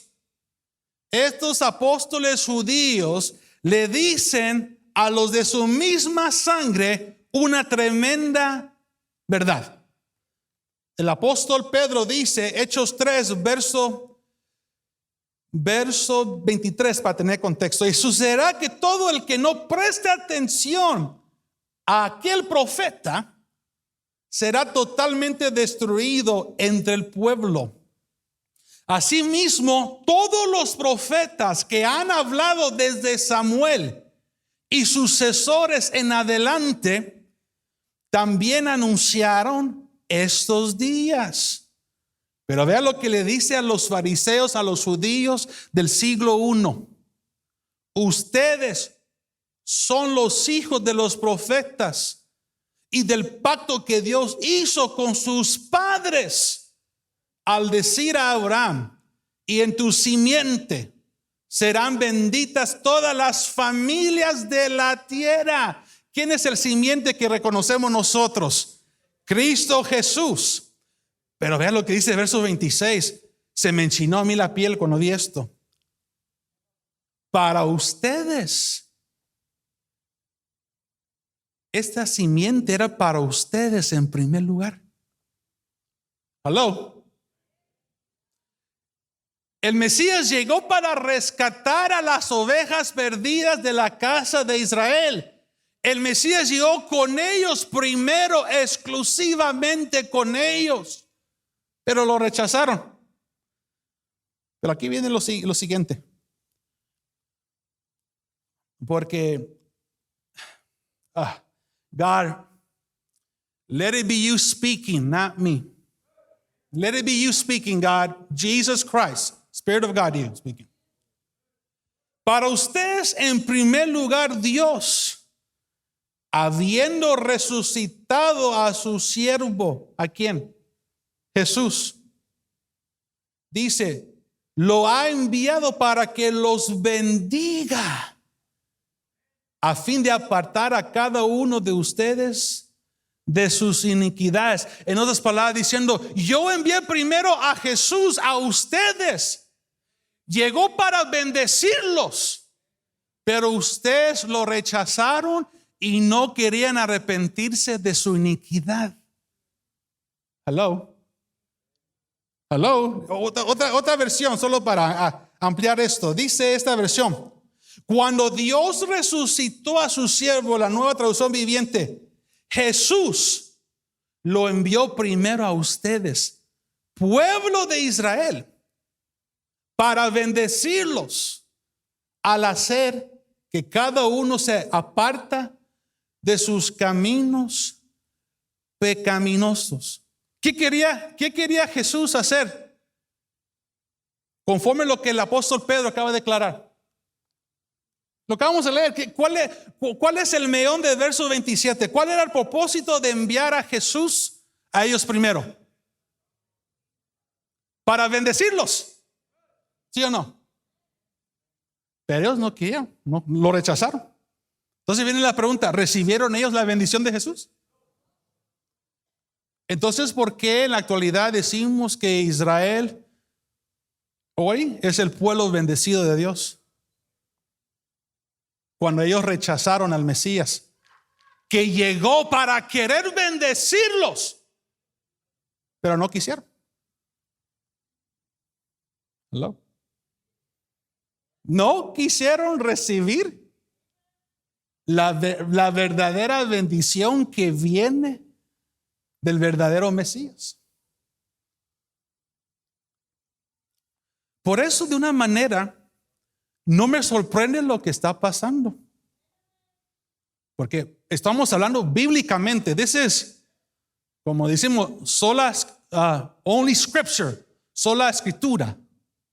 Estos apóstoles judíos le dicen a los de su misma sangre una tremenda verdad. El apóstol Pedro dice, Hechos 3, verso 23, para tener contexto. Y sucederá que todo el que no preste atención a aquel profeta será totalmente destruido entre el pueblo. Asimismo, todos los profetas que han hablado desde Samuel y sucesores en adelante también anunciaron estos días. Pero vea lo que le dice a los fariseos, a los judíos del siglo I. Ustedes son los hijos de los profetas y del pacto que Dios hizo con sus padres. Al decir a Abraham, y en tu simiente serán benditas todas las familias de la tierra. ¿Quién es el simiente que reconocemos nosotros? Cristo Jesús. Pero vean lo que dice el verso 26. Se me enchinó a mí la piel cuando vi esto. Para ustedes. Esta simiente era para ustedes en primer lugar. Hello. El Mesías llegó para rescatar a las ovejas perdidas de la casa de Israel. El Mesías llegó con ellos primero, exclusivamente con ellos, pero lo rechazaron. Pero aquí viene lo siguiente. Porque, God, let it be you speaking, not me. Let it be you speaking, God. Jesus Christ, Spirit of God, you speaking. Para ustedes, en primer lugar, Dios, habiendo resucitado a su siervo, ¿a quién? Jesús. Dice, lo ha enviado para que los bendiga, a fin de apartar a cada uno de ustedes de sus iniquidades. En otras palabras, diciendo, yo envié primero a Jesús a ustedes. Llegó para bendecirlos, pero ustedes lo rechazaron y no querían arrepentirse de su iniquidad. Hello. Otra versión, solo para ampliar esto. Dice esta versión: cuando Dios resucitó a su siervo, la Nueva Traducción Viviente, Jesús lo envió primero a ustedes, pueblo de Israel, para bendecirlos, al hacer que cada uno se aparta de sus caminos pecaminosos. ¿Qué quería Jesús hacer? Conforme lo que el apóstol Pedro acaba de declarar. Lo que vamos a leer, ¿cuál es el meón del verso 27? ¿Cuál era el propósito de enviar a Jesús a ellos primero? Para bendecirlos. ¿Sí o no? Pero ellos no querían, no, lo rechazaron. Entonces viene la pregunta, ¿recibieron ellos la bendición de Jesús? Entonces, ¿por qué en la actualidad decimos que Israel hoy es el pueblo bendecido de Dios? Cuando ellos rechazaron al Mesías, que llegó para querer bendecirlos, pero no quisieron. Hello. No quisieron recibir la verdadera bendición que viene del verdadero Mesías. Por eso, de una manera, no me sorprende lo que está pasando. Porque estamos hablando bíblicamente. This is, como decimos, only scripture, sola escritura,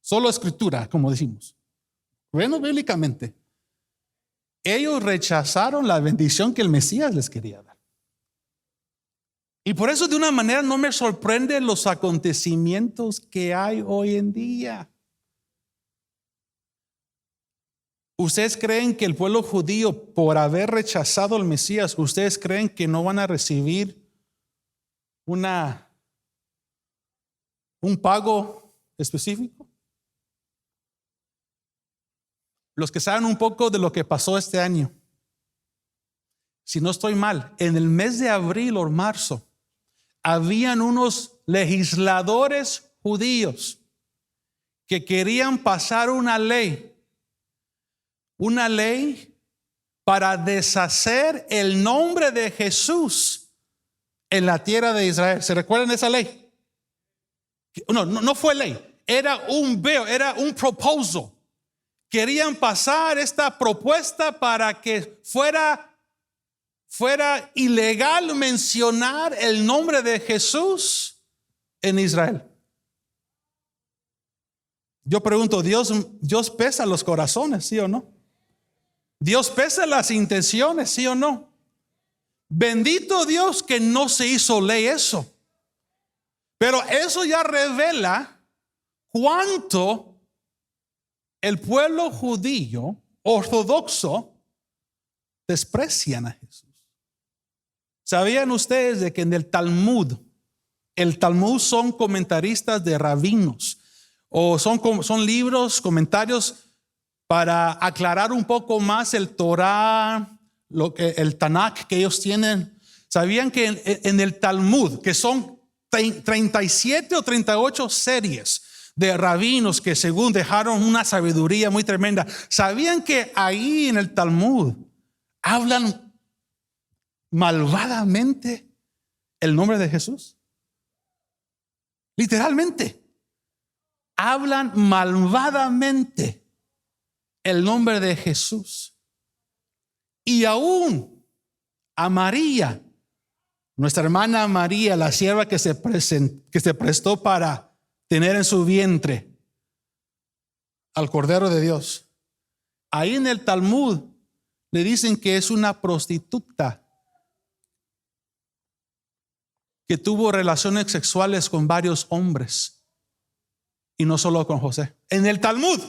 solo escritura, como decimos. Bueno, bíblicamente, ellos rechazaron la bendición que el Mesías les quería dar. Y por eso, de una manera, no me sorprende los acontecimientos que hay hoy en día. ¿Ustedes creen que el pueblo judío, por haber rechazado al Mesías, ustedes creen que no van a recibir un pago específico? Los que saben un poco de lo que pasó este año, si no estoy mal, en el mes de abril o marzo, habían unos legisladores judíos que querían pasar una ley para deshacer el nombre de Jesús en la tierra de Israel. ¿Se recuerdan de esa ley? No fue ley, era un bill, era un proposal. Querían pasar esta propuesta para que fuera ilegal mencionar el nombre de Jesús en Israel. Yo pregunto, ¿Dios pesa los corazones, sí o no? ¿Dios pesa las intenciones, sí o no? Bendito Dios que no se hizo ley eso. Pero eso ya revela cuánto el pueblo judío ortodoxo desprecian a Jesús. ¿Sabían ustedes de que en el Talmud son comentaristas de rabinos, o son libros, comentarios para aclarar un poco más el Torah, el Tanakh que ellos tienen? ¿Sabían que en el Talmud, que son 37 o 38 series de rabinos que según dejaron una sabiduría muy tremenda, sabían que ahí en el Talmud hablan malvadamente el nombre de Jesús. Literalmente. Hablan malvadamente el nombre de Jesús. Y aún a María, nuestra hermana María, la sierva que se prestó para tener en su vientre al Cordero de Dios. Ahí en el Talmud le dicen que es una prostituta que tuvo relaciones sexuales con varios hombres y no solo con José. En el Talmud.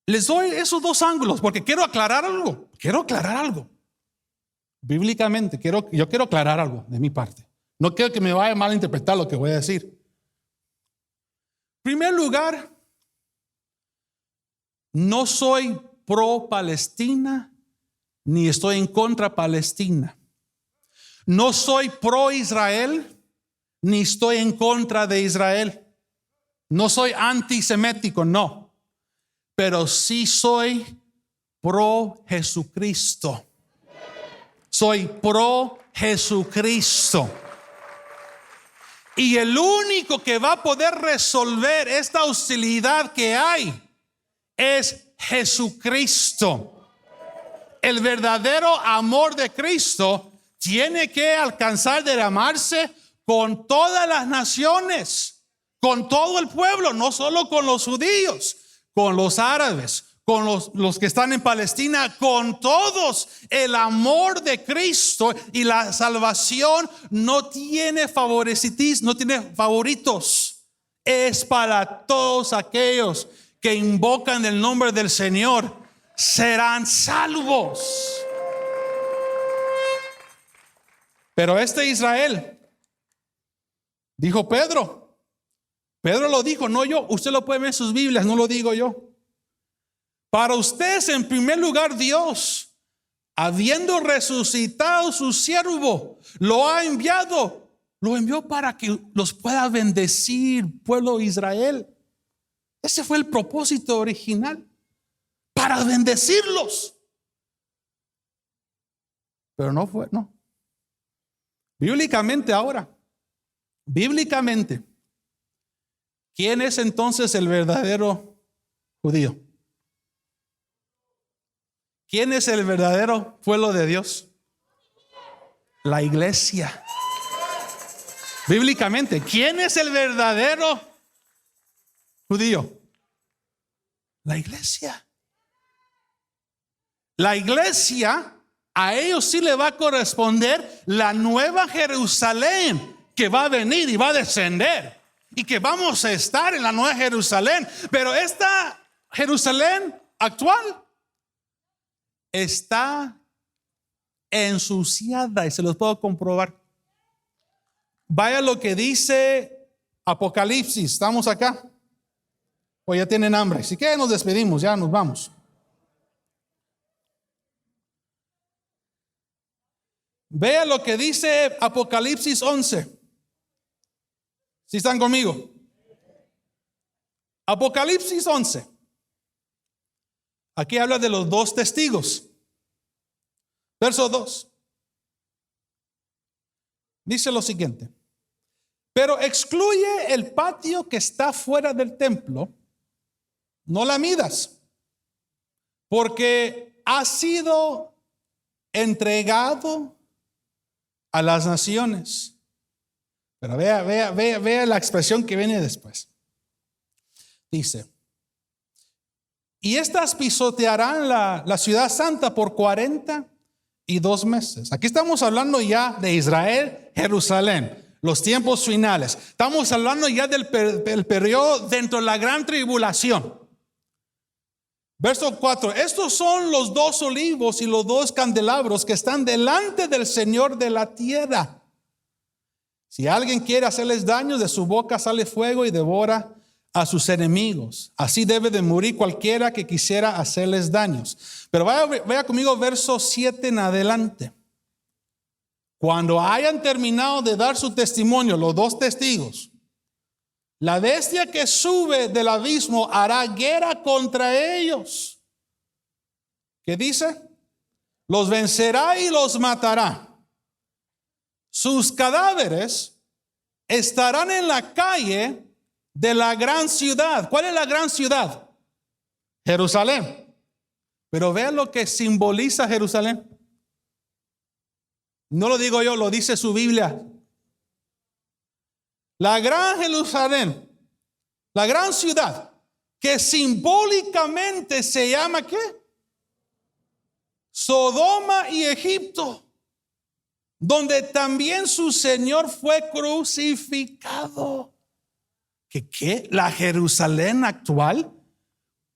Les doy esos dos ángulos porque quiero aclarar algo. Bíblicamente, yo quiero aclarar algo de mi parte. No quiero que me vaya a malinterpretar lo que voy a decir. En primer lugar, no soy pro Palestina ni estoy en contra Palestina. No soy pro Israel ni estoy en contra de Israel. No soy antisemético, no. Pero sí soy pro Jesucristo. Soy pro Jesucristo. Y el único que va a poder resolver esta hostilidad que hay es Jesucristo. El verdadero amor de Cristo tiene que alcanzar derramarse con todas las naciones, con todo el pueblo, no solo con los judíos, con los árabes, con los que están en Palestina, con todos. El amor de Cristo y la salvación no tiene favoritismo, no tiene favoritos. Es para todos aquellos que invocan el nombre del Señor, serán salvos. Pero este Israel, dijo Pedro lo dijo, no yo. Usted lo puede ver en sus Biblias, no lo digo yo. Para ustedes, en primer lugar, Dios, habiendo resucitado su siervo, lo envió para que los pueda bendecir, pueblo de Israel. Ese fue el propósito original, para bendecirlos. Pero no fue, no. Bíblicamente, ¿quién es entonces el verdadero judío? ¿Quién es el verdadero pueblo de Dios? La iglesia. Bíblicamente, ¿quién es el verdadero judío? La iglesia. La iglesia, a ellos sí le va a corresponder la nueva Jerusalén que va a venir y va a descender. Y que vamos a estar en la nueva Jerusalén. Pero esta Jerusalén actual está ensuciada y se los puedo comprobar. Vaya lo que dice Apocalipsis. ¿Estamos acá? O ya tienen hambre. Si quieren nos despedimos, ya nos vamos. Vea lo que dice Apocalipsis 11. ¿Sí están conmigo? Apocalipsis 11. Aquí habla de los dos testigos. Verso 2. Dice lo siguiente. Pero excluye el patio que está fuera del templo. No la midas, porque ha sido entregado a las naciones. Pero vea la expresión que viene después. Dice, y estas pisotearán la ciudad santa por 42 meses. Aquí estamos hablando ya de Israel, Jerusalén, los tiempos finales. Estamos hablando ya del periodo dentro de la gran tribulación. Verso 4, estos son los dos olivos y los dos candelabros que están delante del Señor de la tierra. Si alguien quiere hacerles daño, de su boca sale fuego y devora a sus enemigos. Así debe de morir cualquiera que quisiera hacerles daños. Pero vaya conmigo verso 7 en adelante. Cuando hayan terminado de dar su testimonio, los dos testigos, la bestia que sube del abismo hará guerra contra ellos. ¿Qué dice? los vencerá y los matará. Sus cadáveres estarán en la calle de la gran ciudad. ¿Cuál es la gran ciudad? Jerusalén. Pero vean lo que simboliza Jerusalén. No lo digo yo, lo dice su Biblia. La gran Jerusalén, la gran ciudad, que simbólicamente se llama ¿qué? Sodoma y Egipto, donde también su Señor fue crucificado. ¿Qué? La Jerusalén actual,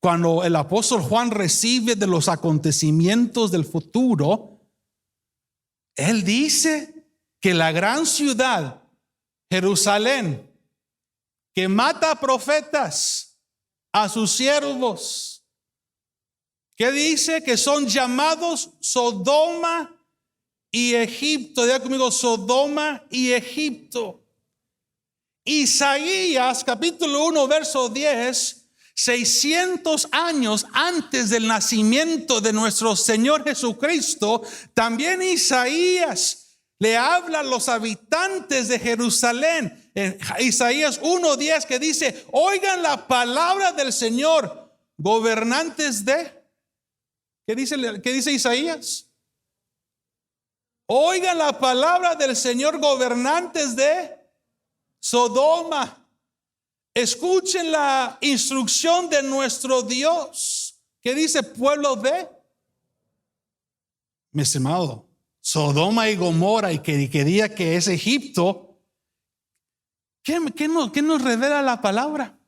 cuando el apóstol Juan recibe de los acontecimientos del futuro, él dice que la gran ciudad, Jerusalén, que mata a profetas, a sus siervos, que dice que son llamados Sodoma y Egipto. Diga conmigo, Sodoma y Egipto. Isaías capítulo 1 verso 10, 600 años antes del nacimiento de nuestro Señor Jesucristo, también Isaías le habla a los habitantes de Jerusalén. En Isaías 1:10 que dice: oigan la palabra del Señor, gobernantes de... ¿Qué dice Isaías? Oigan la palabra del Señor, gobernantes de Sodoma. Escuchen la instrucción de nuestro Dios. ¿Qué dice pueblo de? Mi estimado, Sodoma y Gomorra, y que diga que es Egipto. ¿Qué nos revela la palabra?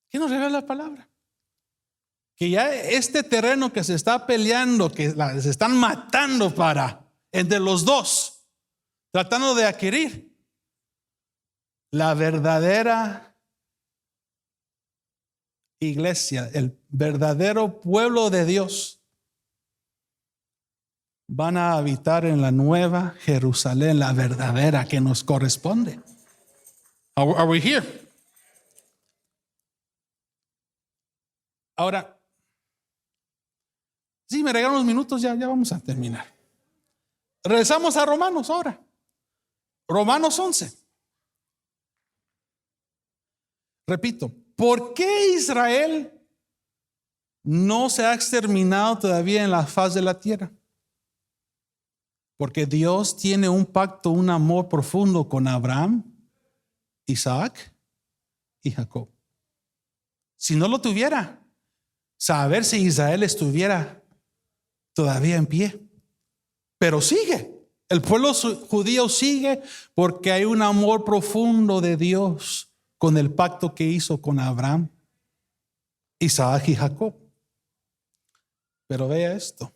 ¿Qué nos revela la palabra? Que ya este terreno que se está peleando, que se están matando entre los dos, tratando de adquirir la verdadera iglesia, el verdadero pueblo de Dios, van a habitar en la nueva Jerusalén, la verdadera que nos corresponde. Are we here? Ahora, si me regalan unos minutos, ya vamos a terminar. Regresamos a Romanos ahora. Romanos 11. Repito, ¿por qué Israel no se ha exterminado todavía en la faz de la tierra? Porque Dios tiene un pacto, un amor profundo con Abraham, Isaac y Jacob. Si no lo tuviera, saber si Israel estuviera todavía en pie. Pero sigue. El pueblo judío sigue porque hay un amor profundo de Dios con el pacto que hizo con Abraham, Isaac y Jacob. Pero vea esto.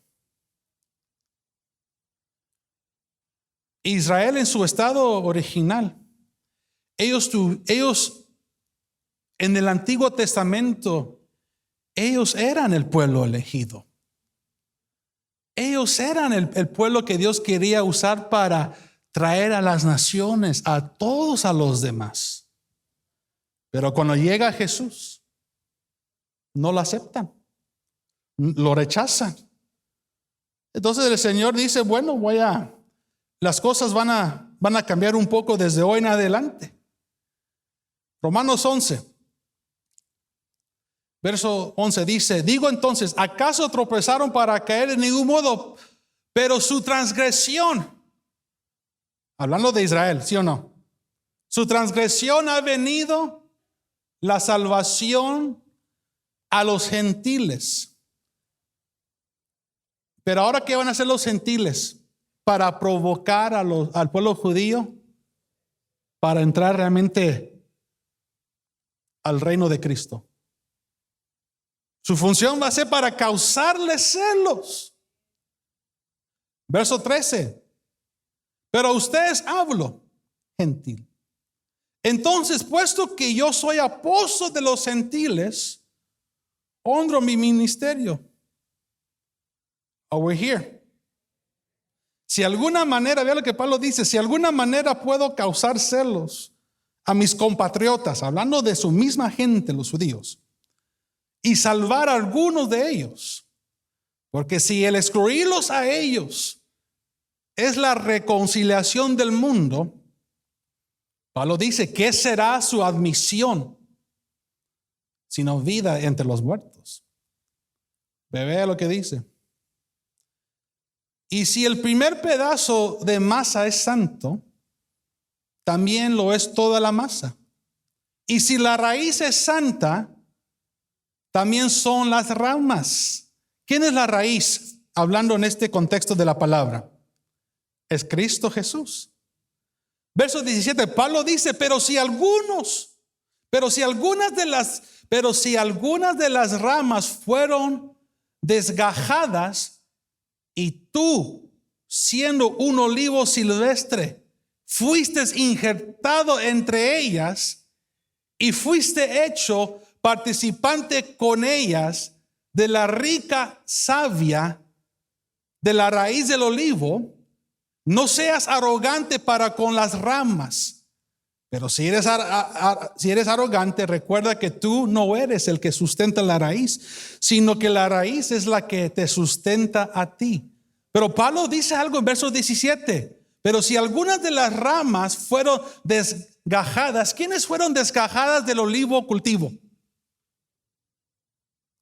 Israel en su estado original, ellos en el Antiguo Testamento, ellos eran el pueblo elegido. Ellos eran el pueblo que Dios quería usar para traer a las naciones, a todos a los demás. Pero cuando llega Jesús, no lo aceptan, lo rechazan. Entonces el Señor dice: bueno, las cosas van a cambiar un poco desde hoy en adelante. Romanos 11. Verso 11 dice: digo entonces, ¿acaso tropezaron para caer? En ningún modo, pero su transgresión, hablando de Israel, ¿sí o no? Su transgresión ha venido la salvación a los gentiles. Pero ahora, ¿qué van a hacer los gentiles? Para provocar al pueblo judío para entrar realmente al reino de Cristo. Su función va a ser para causarles celos. Verso 13. Pero a ustedes hablo, gentil. Entonces, puesto que yo soy apóstol de los gentiles, honro mi ministerio. Are we here? Si alguna manera, vea lo que Pablo dice, si alguna manera puedo causar celos a mis compatriotas, hablando de su misma gente, los judíos, y salvar a algunos de ellos, Porque si el excluirlos a ellos es la reconciliación del mundo, Pablo dice, ¿qué será su admisión sino vida entre los muertos? Vea lo que dice. Y si el primer pedazo de masa es santo, también lo es toda la masa. Y si la raíz es santa, también son las ramas. ¿Quién es la raíz? Hablando en este contexto de la palabra. Es Cristo Jesús. Verso 17, Pablo dice, pero si algunas de las ramas fueron desgajadas y tú, siendo un olivo silvestre, fuiste injertado entre ellas y fuiste hecho participante con ellas de la rica savia de la raíz del olivo, no seas arrogante para con las ramas. Pero si eres arrogante, recuerda que tú no eres el que sustenta la raíz, sino que la raíz es la que te sustenta a ti. Pero Pablo dice algo en verso 17. Pero si algunas de las ramas fueron desgajadas, ¿quiénes fueron desgajadas del olivo cultivo?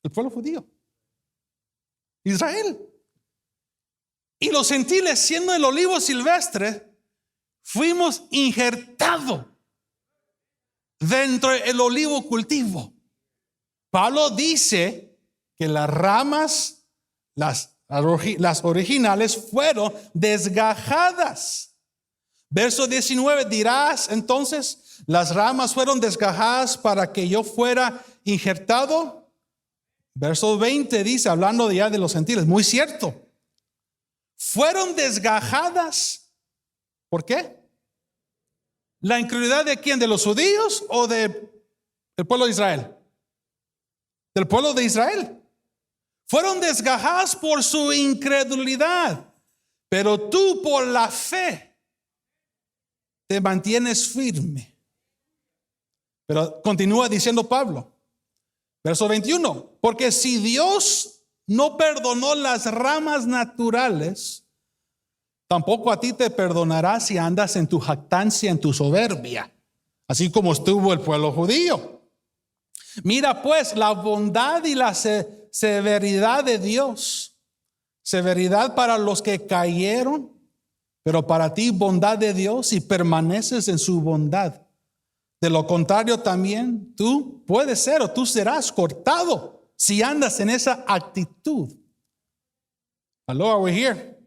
El pueblo judío, Israel. Y los gentiles, siendo el olivo silvestre, fuimos injertados dentro del olivo cultivo. Pablo dice que las ramas, las originales, fueron desgajadas. Verso 19, dirás entonces, las ramas fueron desgajadas para que yo fuera injertado. Verso 20 dice, hablando ya de los gentiles, muy cierto. Fueron desgajadas. ¿Por qué? ¿La incredulidad de quién? ¿De los judíos o del pueblo de Israel? Del pueblo de Israel. Fueron desgajadas por su incredulidad, pero tú por la fe te mantienes firme. Pero continúa diciendo Pablo, verso 21, porque si Dios no perdonó las ramas naturales, tampoco a ti te perdonará si andas en tu jactancia, en tu soberbia, así como estuvo el pueblo judío. Mira pues la bondad y la severidad de Dios. Severidad para los que cayeron, pero para ti bondad de Dios y permaneces en su bondad. De lo contrario también tú puedes ser o tú serás cortado si andas en esa actitud. Hello, are we here?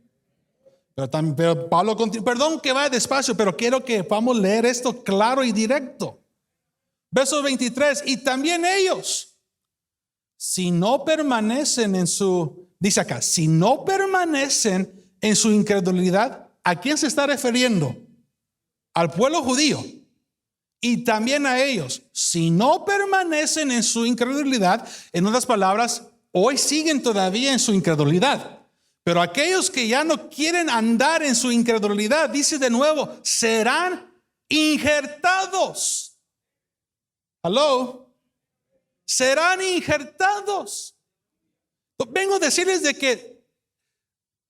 Pero Pablo continúa, perdón que vaya despacio, pero quiero que vamos a leer esto claro y directo. Verso 23, y también ellos, si no permanecen en su, dice acá, si no permanecen en su incredulidad, ¿a quién se está refiriendo? Al pueblo judío. Y también a ellos, si no permanecen en su incredulidad, en otras palabras, hoy siguen todavía en su incredulidad. Pero aquellos que ya no quieren andar en su incredulidad, dice de nuevo, serán injertados. Hello, serán injertados. Vengo a decirles de que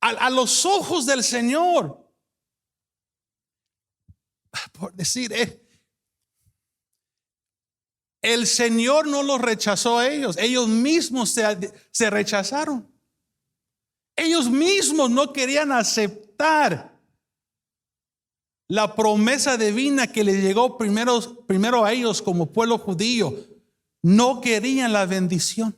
a los ojos del Señor, por decir, el Señor no los rechazó a ellos. Ellos mismos se rechazaron. Ellos mismos no querían aceptar la promesa divina que les llegó primero a ellos como pueblo judío. No querían la bendición.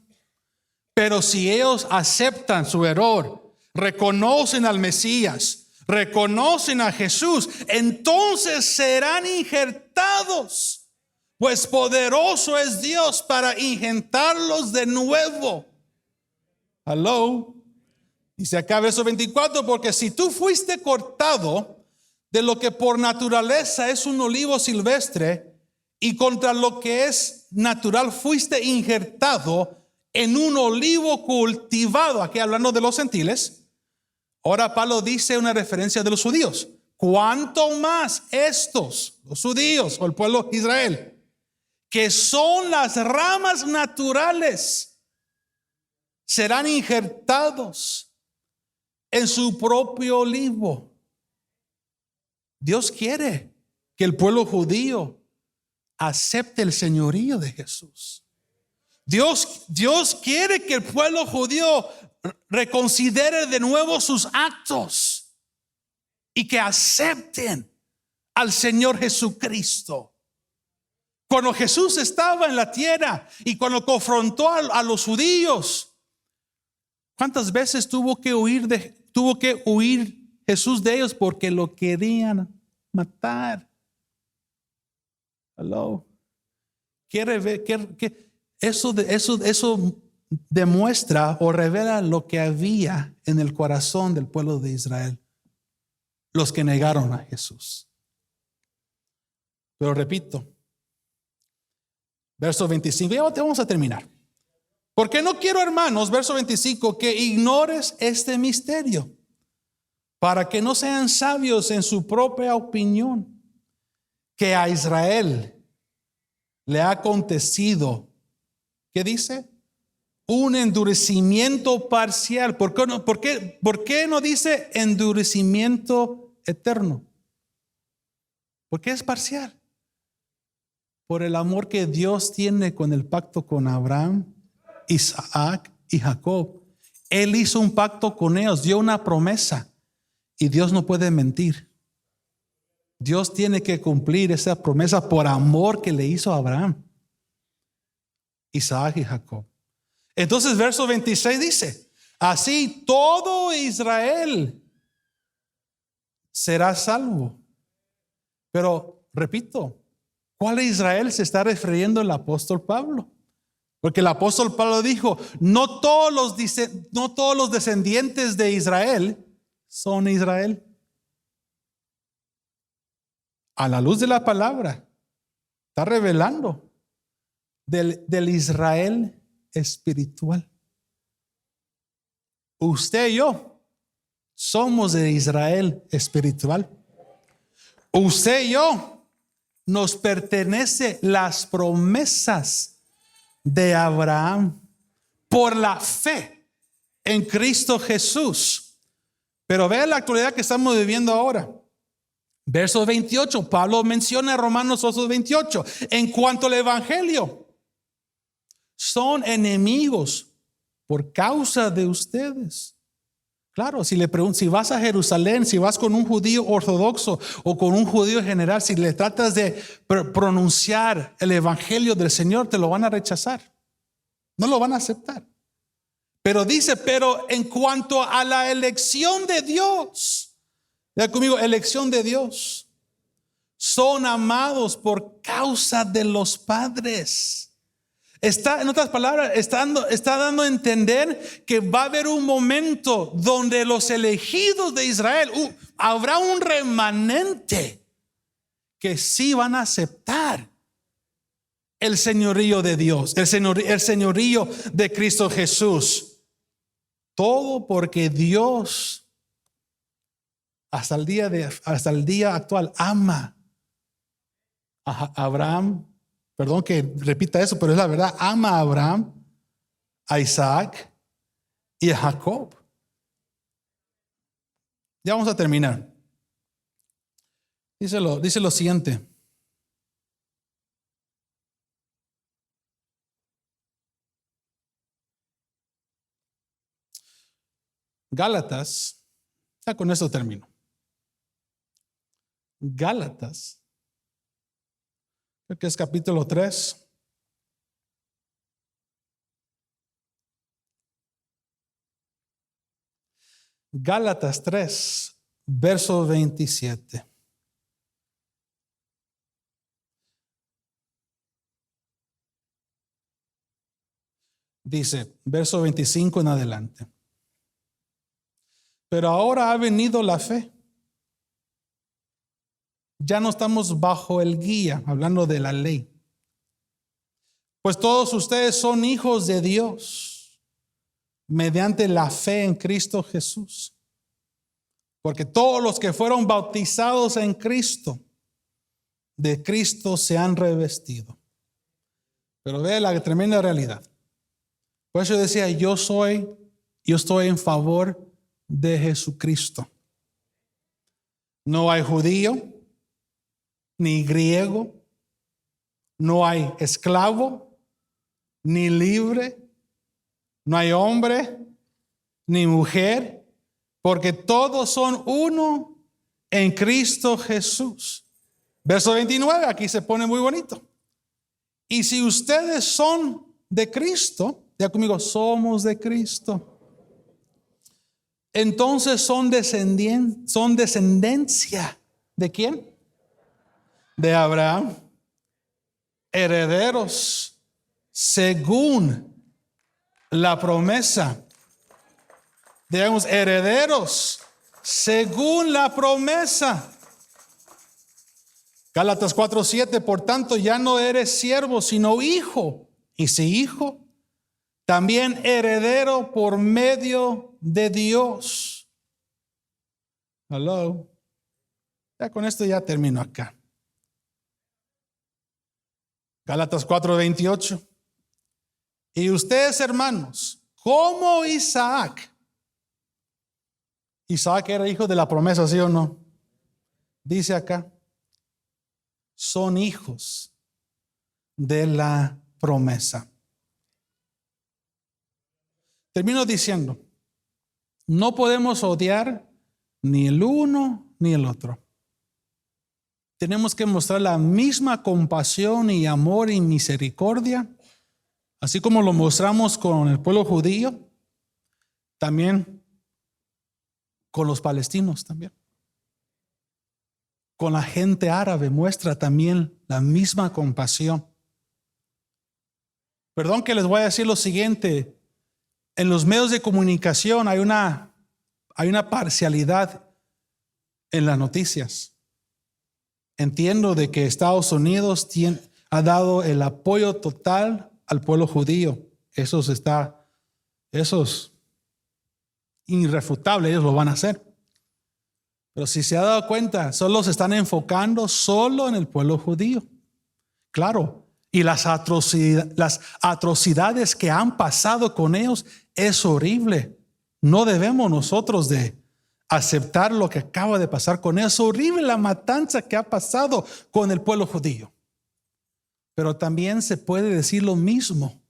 Pero si ellos aceptan su error, reconocen al Mesías, reconocen a Jesús, entonces serán injertados, pues poderoso es Dios para injertarlos de nuevo. Hello. Dice acá verso 24, porque si tú fuiste cortado de lo que por naturaleza es un olivo silvestre, y contra lo que es natural fuiste injertado en un olivo cultivado, aquí hablando de los gentiles, ahora Pablo dice una referencia de los judíos. ¿Cuánto más estos, los judíos o el pueblo de Israel, que son las ramas naturales, serán injertados en su propio olivo. Dios quiere que el pueblo judío acepte el señorío de Jesús. Dios quiere que el pueblo judío reconsidere de nuevo sus actos y que acepten al Señor Jesucristo. Cuando Jesús estaba en la tierra y cuando confrontó a los judíos, ¿cuántas veces tuvo que huir Jesús de ellos porque lo querían matar? Hello. Quiere ver que eso demuestra o revela lo que había en el corazón del pueblo de Israel, los que negaron a Jesús. Pero repito, verso 25, ya vamos a terminar. Porque no quiero, hermanos, verso 25, que ignores este misterio, para que no sean sabios en su propia opinión, que a Israel le ha acontecido, ¿qué dice? Un endurecimiento parcial. ¿Por qué no dice endurecimiento eterno? ¿Por qué es parcial? Por el amor que Dios tiene con el pacto con Abraham, Isaac y Jacob. Él hizo un pacto con ellos, dio una promesa, y Dios no puede mentir. Dios tiene que cumplir esa promesa por amor que le hizo a Abraham, Isaac y Jacob. Entonces verso 26 dice: así todo Israel será salvo. Pero repito, ¿cuál Israel se está refiriendo el apóstol Pablo? Porque el apóstol Pablo dijo: no todos los descendientes de Israel son Israel. A la luz de la palabra, está revelando del Israel espiritual. Usted y yo somos de Israel espiritual. Usted y yo nos pertenece las promesas de Abraham por la fe en Cristo Jesús. Pero vea la actualidad que estamos viviendo ahora. Verso 28, Pablo menciona Romanos 8:28. En cuanto al evangelio, son enemigos por causa de ustedes. Claro, si le preguntas, si vas a Jerusalén, si vas con un judío ortodoxo o con un judío general, si le tratas de pronunciar el evangelio del Señor, te lo van a rechazar. No lo van a aceptar. Pero dice, pero en cuanto a la elección de Dios, vea conmigo, elección de Dios, son amados por causa de los padres. En otras palabras, está dando a entender que va a haber un momento donde los elegidos de Israel, habrá un remanente que sí van a aceptar el señorío de Dios, el señorío de Cristo Jesús. Todo porque Dios hasta el día actual ama a Abraham. Perdón que repita eso, pero es la verdad. Ama a Abraham, a Isaac y a Jacob. Ya vamos a terminar. Dice lo siguiente. Gálatas, ya con esto termino. Gálatas, creo que es capítulo 3. Gálatas 3, verso 27. Dice, verso 25 en adelante. Pero ahora ha venido la fe. Ya no estamos bajo el guía, hablando de la ley. Pues todos ustedes son hijos de Dios mediante la fe en Cristo Jesús. Porque todos los que fueron bautizados en Cristo, de Cristo se han revestido. Pero ve la tremenda realidad. Por eso decía, yo estoy en favor de Jesucristo. No hay judío, ni griego, no hay esclavo, ni libre, no hay hombre, ni mujer, porque todos son uno en Cristo Jesús. Verso 29, aquí se pone muy bonito. Y si ustedes son de Cristo, ya conmigo, somos de Cristo. Entonces son descendencia. ¿De quién? De Abraham. Herederos según la promesa. Digamos, herederos según la promesa. Gálatas 4:7, por tanto ya no eres siervo, sino hijo. Y si hijo, también heredero por medio de Dios. Hello. Ya con esto ya termino acá. Gálatas 4:28. Y ustedes, hermanos, como Isaac. Isaac era hijo de la promesa, ¿sí o no? Dice acá, son hijos de la promesa. Termino diciendo, no podemos odiar ni el uno ni el otro. Tenemos que mostrar la misma compasión y amor y misericordia, así como lo mostramos con el pueblo judío, también con los palestinos también. Con la gente árabe muestra también la misma compasión. Perdón que les voy a decir lo siguiente. En los medios de comunicación hay una parcialidad en las noticias. Entiendo de que Estados Unidos ha dado el apoyo total al pueblo judío. Eso es irrefutable, ellos lo van a hacer. Pero si se ha dado cuenta, solo se están enfocando solo en el pueblo judío. Claro, y las atrocidades que han pasado con ellos es horrible. No debemos nosotros de aceptar lo que acaba de pasar con ellos. Es horrible la matanza que ha pasado con el pueblo judío. Pero también se puede decir lo mismo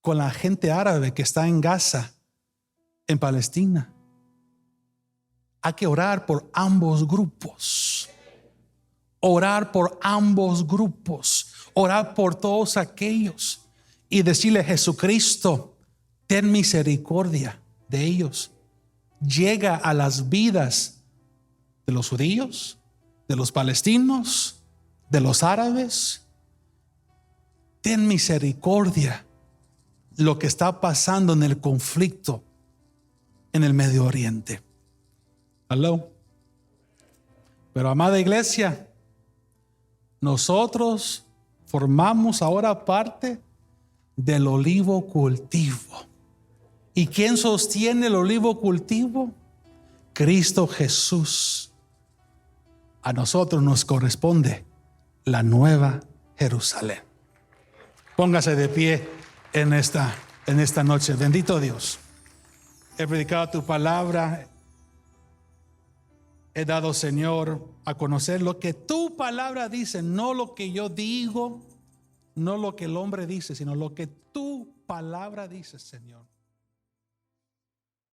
con la gente árabe que está en Gaza, en Palestina. Hay que orar por ambos grupos. Orar por ambos grupos. Orar por todos aquellos. Y decirle, Jesucristo, ten misericordia de ellos. Llega a las vidas de los judíos, de los palestinos, de los árabes. Ten misericordia lo que está pasando en el conflicto en el Medio Oriente. Hello. Pero amada iglesia, nosotros formamos ahora parte del olivo cultivo. ¿Y quién sostiene el olivo cultivo? Cristo Jesús. A nosotros nos corresponde la nueva Jerusalén. Póngase de pie en esta noche. Bendito Dios. He predicado tu palabra. He dado, Señor, a conocer lo que tu palabra dice, no lo que yo digo, no lo que el hombre dice, sino lo que tu palabra dice, Señor.